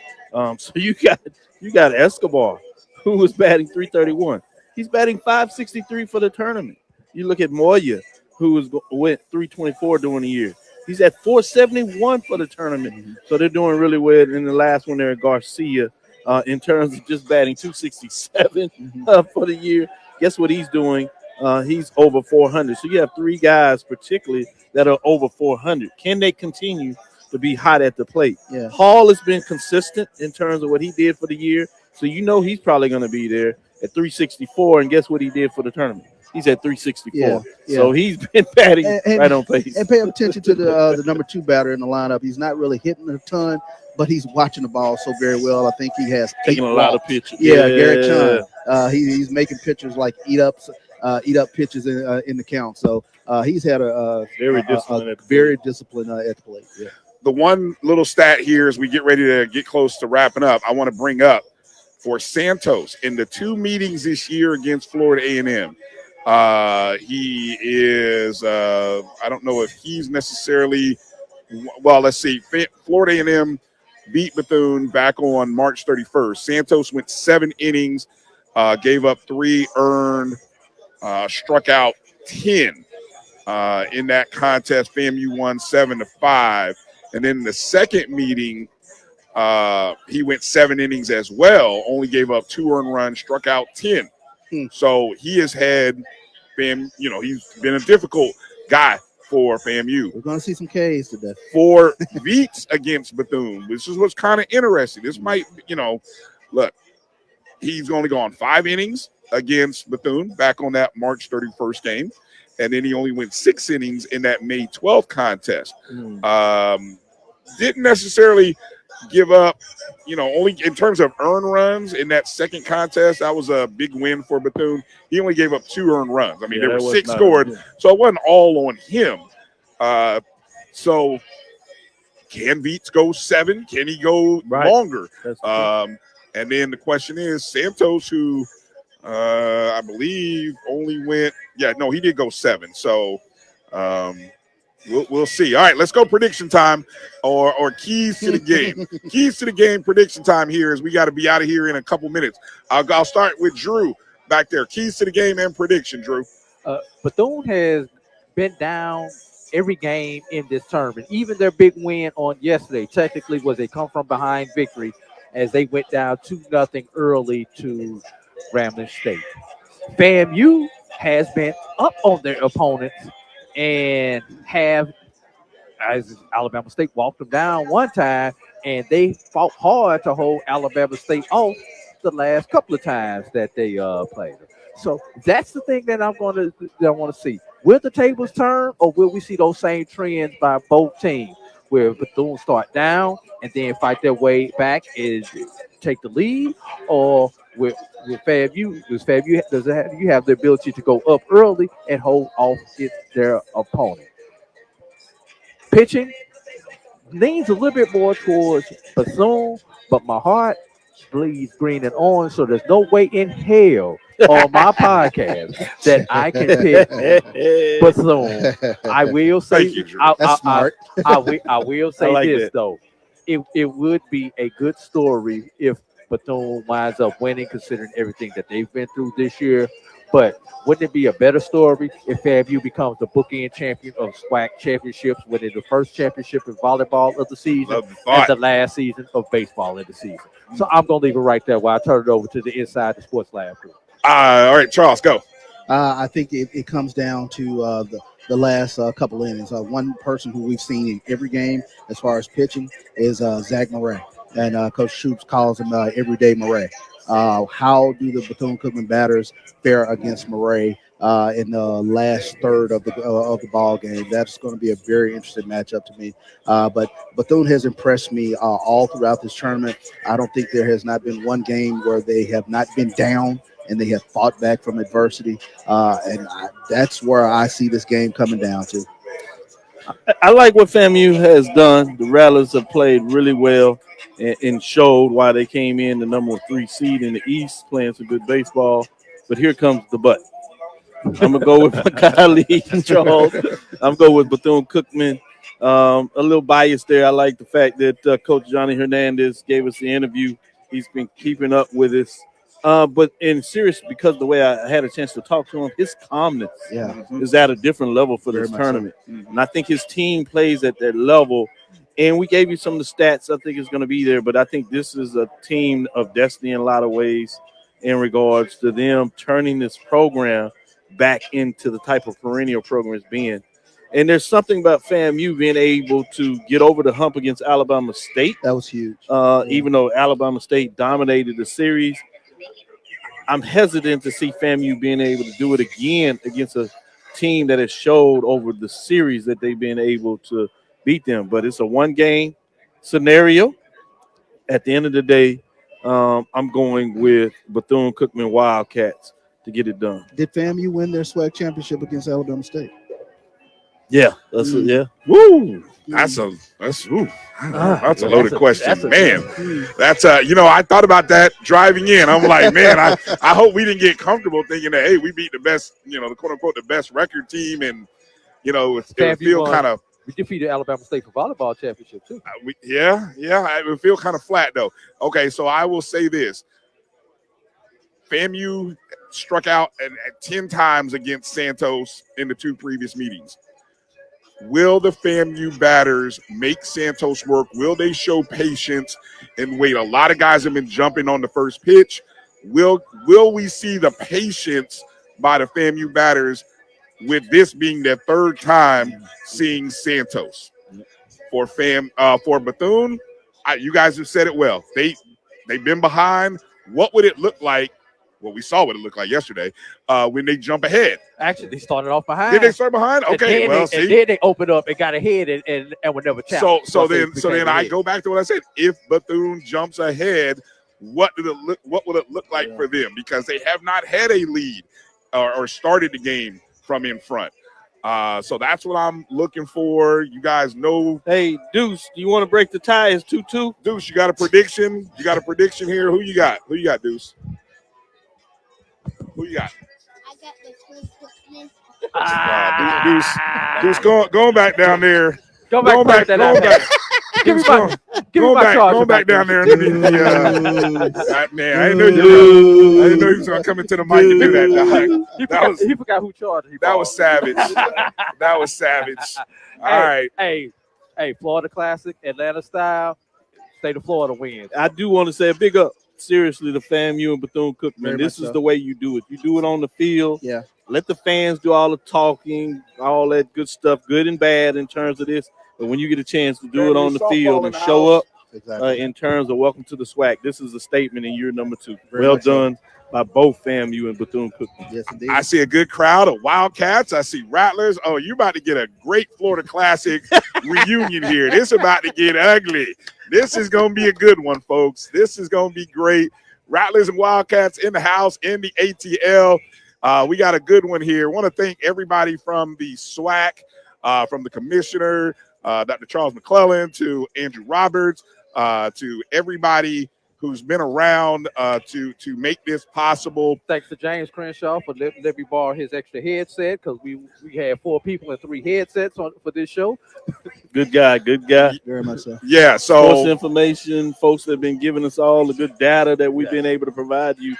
So you got Escobar, who was batting 331. He's batting 563 for the tournament. You look at Moya, who went 324 during the year. He's at 471 for the tournament. So they're doing really well. In the last one there, Garcia, in terms of just batting 267 for the year. Guess what he's doing? He's over 400. So you have 3 guys particularly that are over 400. Can they continue to be hot at the plate? Yeah. Hall has been consistent in terms of what he did for the year. So he's probably going to be there at 364. And guess what he did for the tournament? He's at 364. Yeah. So he's been batting right on pace. And pay attention to the number 2 batter in the lineup. He's not really hitting a ton, but he's watching the ball so very well. I think he has taking a lot of pitches. Yeah, Garrett Chun. He's making pitchers like eat up pitches in the count. So he's had a very disciplined at the plate. Yeah. The one little stat here as we get ready to get close to wrapping up, I want to bring up for Santos in the 2 meetings this year against Florida A&M. He is, I don't know if he's necessarily, well, let's see, Florida A&M beat Bethune back on March 31st. Santos went 7 innings, gave up 3 earned, struck out 10 in that contest. FAMU won 7-5. And then in the second meeting, he went 7 innings as well, only gave up 2 earned runs, struck out 10. So he has had he's been a difficult guy for FAMU. We're going to see some Ks today. For Veets against Bethune, this is what's kind of interesting. This might, look, he's only gone 5 innings against Bethune back on that March 31st game. And then he only went 6 innings in that May 12th contest. Didn't necessarily give up, only in terms of earned runs in that second contest. That was a big win for Bethune. He only gave up 2 earned runs. I mean, there were 6 scored, so it wasn't all on him. So can Veets go 7? Can he go longer? And then the question is Santos, who I believe only went, he did go 7. So we'll see. All right, let's go prediction time or keys to the game. Keys to the game prediction time here is we got to be out of here in a couple minutes. I'll start with Drew back there. Keys to the game and prediction, Drew. Bethune has been down every game in this tournament. Even their big win on yesterday technically was a come-from-behind victory as they went down 2-0 early to Grambling State. FAMU has been up on their opponents and have, as Alabama State walked them down one time, and they fought hard to hold Alabama State off the last couple of times that they played them. So that's the thing that I want to see. Will the tables turn, or will we see those same trends by both teams, where Bethune start down and then fight their way back and take the lead, or with FAMU, you have the ability to go up early and hold off their opponent? Pitching leans a little bit more towards Bethune, but my heart bleeds green and orange, so there's no way in hell on my podcast that I can pick Bethune. I will say, I will say like this though. It would be a good story if Bethune winds up winning, considering everything that they've been through this year. But wouldn't it be a better story if FAMU becomes the bookend champion of SWAC championships, winning the first championship in volleyball of the season and the last season of baseball of the season? So I'm going to leave it right there while I turn it over to the Inside the Sports Lab group. All right, Charles, go. I think it comes down to the last couple innings. One person who we've seen in every game as far as pitching is Zach Murray. And Coach Shoops calls him Everyday Murray. How do the Bethune-Cookman batters fare against Murray in the last third of the ball game? That's going to be a very interesting matchup to me. But Bethune has impressed me all throughout this tournament. I don't think there has not been one game where they have not been down and they have fought back from adversity. That's where I see this game coming down to. I like what FAMU has done. The Rattlers have played really well and showed why they came in the number 3 seed in the East, playing some good baseball. But here comes the but. I'm going to go with my colleague, Charles. I'm going with Bethune-Cookman. A little biased there. I like the fact that Coach Johnny Hernandez gave us the interview. He's been keeping up with us. But in serious, because of the way I had a chance to talk to him, his calmness is at a different level for this tournament. So. And I think his team plays at that level. And we gave you some of the stats I think is going to be there. But I think this is a team of destiny in a lot of ways in regards to them turning this program back into the type of perennial program it's been. And there's something about FAMU being able to get over the hump against Alabama State. That was huge. Even though Alabama State dominated the series, I'm hesitant to see FAMU being able to do it again against a team that has showed over the series that they've been able to beat them. But it's a one-game scenario. At the end of the day, I'm going with Bethune-Cookman Wildcats to get it done. Did FAMU win their SWAC championship against Alabama State? Yeah, that's yeah. Woo! That's a loaded question, man. That's I thought about that driving in. I'm like, man, I hope we didn't get comfortable thinking that, hey, we beat the best, the quote unquote the best record team, and it'll feel kind of We defeated Alabama State for volleyball championship too. Yeah. I would feel kind of flat though. Okay, so I will say this: FAMU struck out at 10 times against Santos in the 2 previous meetings. Will the FAMU batters make Santos work? Will they show patience and wait? A lot of guys have been jumping on the first pitch. Will we see the patience by the FAMU batters with this being their 3rd time seeing Santos? For Bethune, you guys have said it well. They've been behind. What would it look like? Well, we saw what it looked like yesterday when they jump ahead. Actually, they started off behind. Did they start behind? Okay, and then they opened up and got ahead and were never challenged. So then I go back to what I said. If Bethune jumps ahead, what will it look like for them? Because they have not had a lead or started the game from in front. So that's what I'm looking for. You guys know. Hey, Deuce, do you want to break the tie? It's 2-2. Deuce, you got a prediction? You got a prediction here? Who you got? Who you got, Deuce? Who you got? Deuce, going back down there. Going back down there. Going back down there underneath the man. I didn't know you was gonna come into the mic and do that. He forgot who charged. That was savage. That was savage. All right. Hey, Florida Classic, Atlanta style. State of Florida wins. I do want to say a big up. Seriously, the FAMU and Bethune-Cookman. This is the way you do it. You do it on the field. Yeah. Let the fans do all the talking, all that good stuff, good and bad in terms of this. But when you get a chance to do it on the field and show up in terms of welcome to the SWAC, this is a statement in year number 2. Well done by both FAMU and Bethune-Cookman. Yes, indeed. I see a good crowd of Wildcats. I see Rattlers. Oh, you're about to get a great Florida Classic reunion here. This is about to get ugly. This is going to be a good one, folks. This is going to be great. Rattlers and Wildcats in the house, in the ATL. We got a good one here. I want to thank everybody from the SWAC, from the commissioner, Dr. Charles McClellan, to Andrew Roberts, to everybody who's been around to make this possible. Thanks to James Crenshaw for letting me borrow his extra headset because we had 4 people and 3 headsets for this show. Good guy. Very much so. Yeah, so sports information, folks that have been giving us all the good data that we've been able to provide you.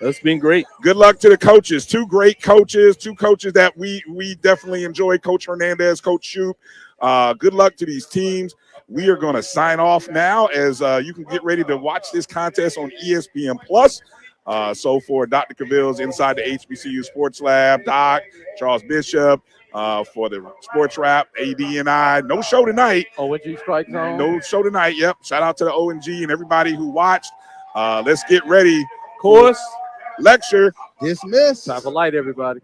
That's been great. Good luck to the coaches. 2 great coaches, 2 coaches that we definitely enjoy, Coach Hernandez, Coach Shoup. Good luck to these teams. We are going to sign off now as you can get ready to watch this contest on ESPN+. So for Dr. Cavil's Inside the HBCU Sports Lab, Doc, Charles Bishop, for the SportsWrap, AD and I. No show tonight. ONG Strike Zone. No show tonight. Yep. Shout out to the ONG and everybody who watched. Let's get ready. Course. Lecture. Dismiss. Time for light, everybody.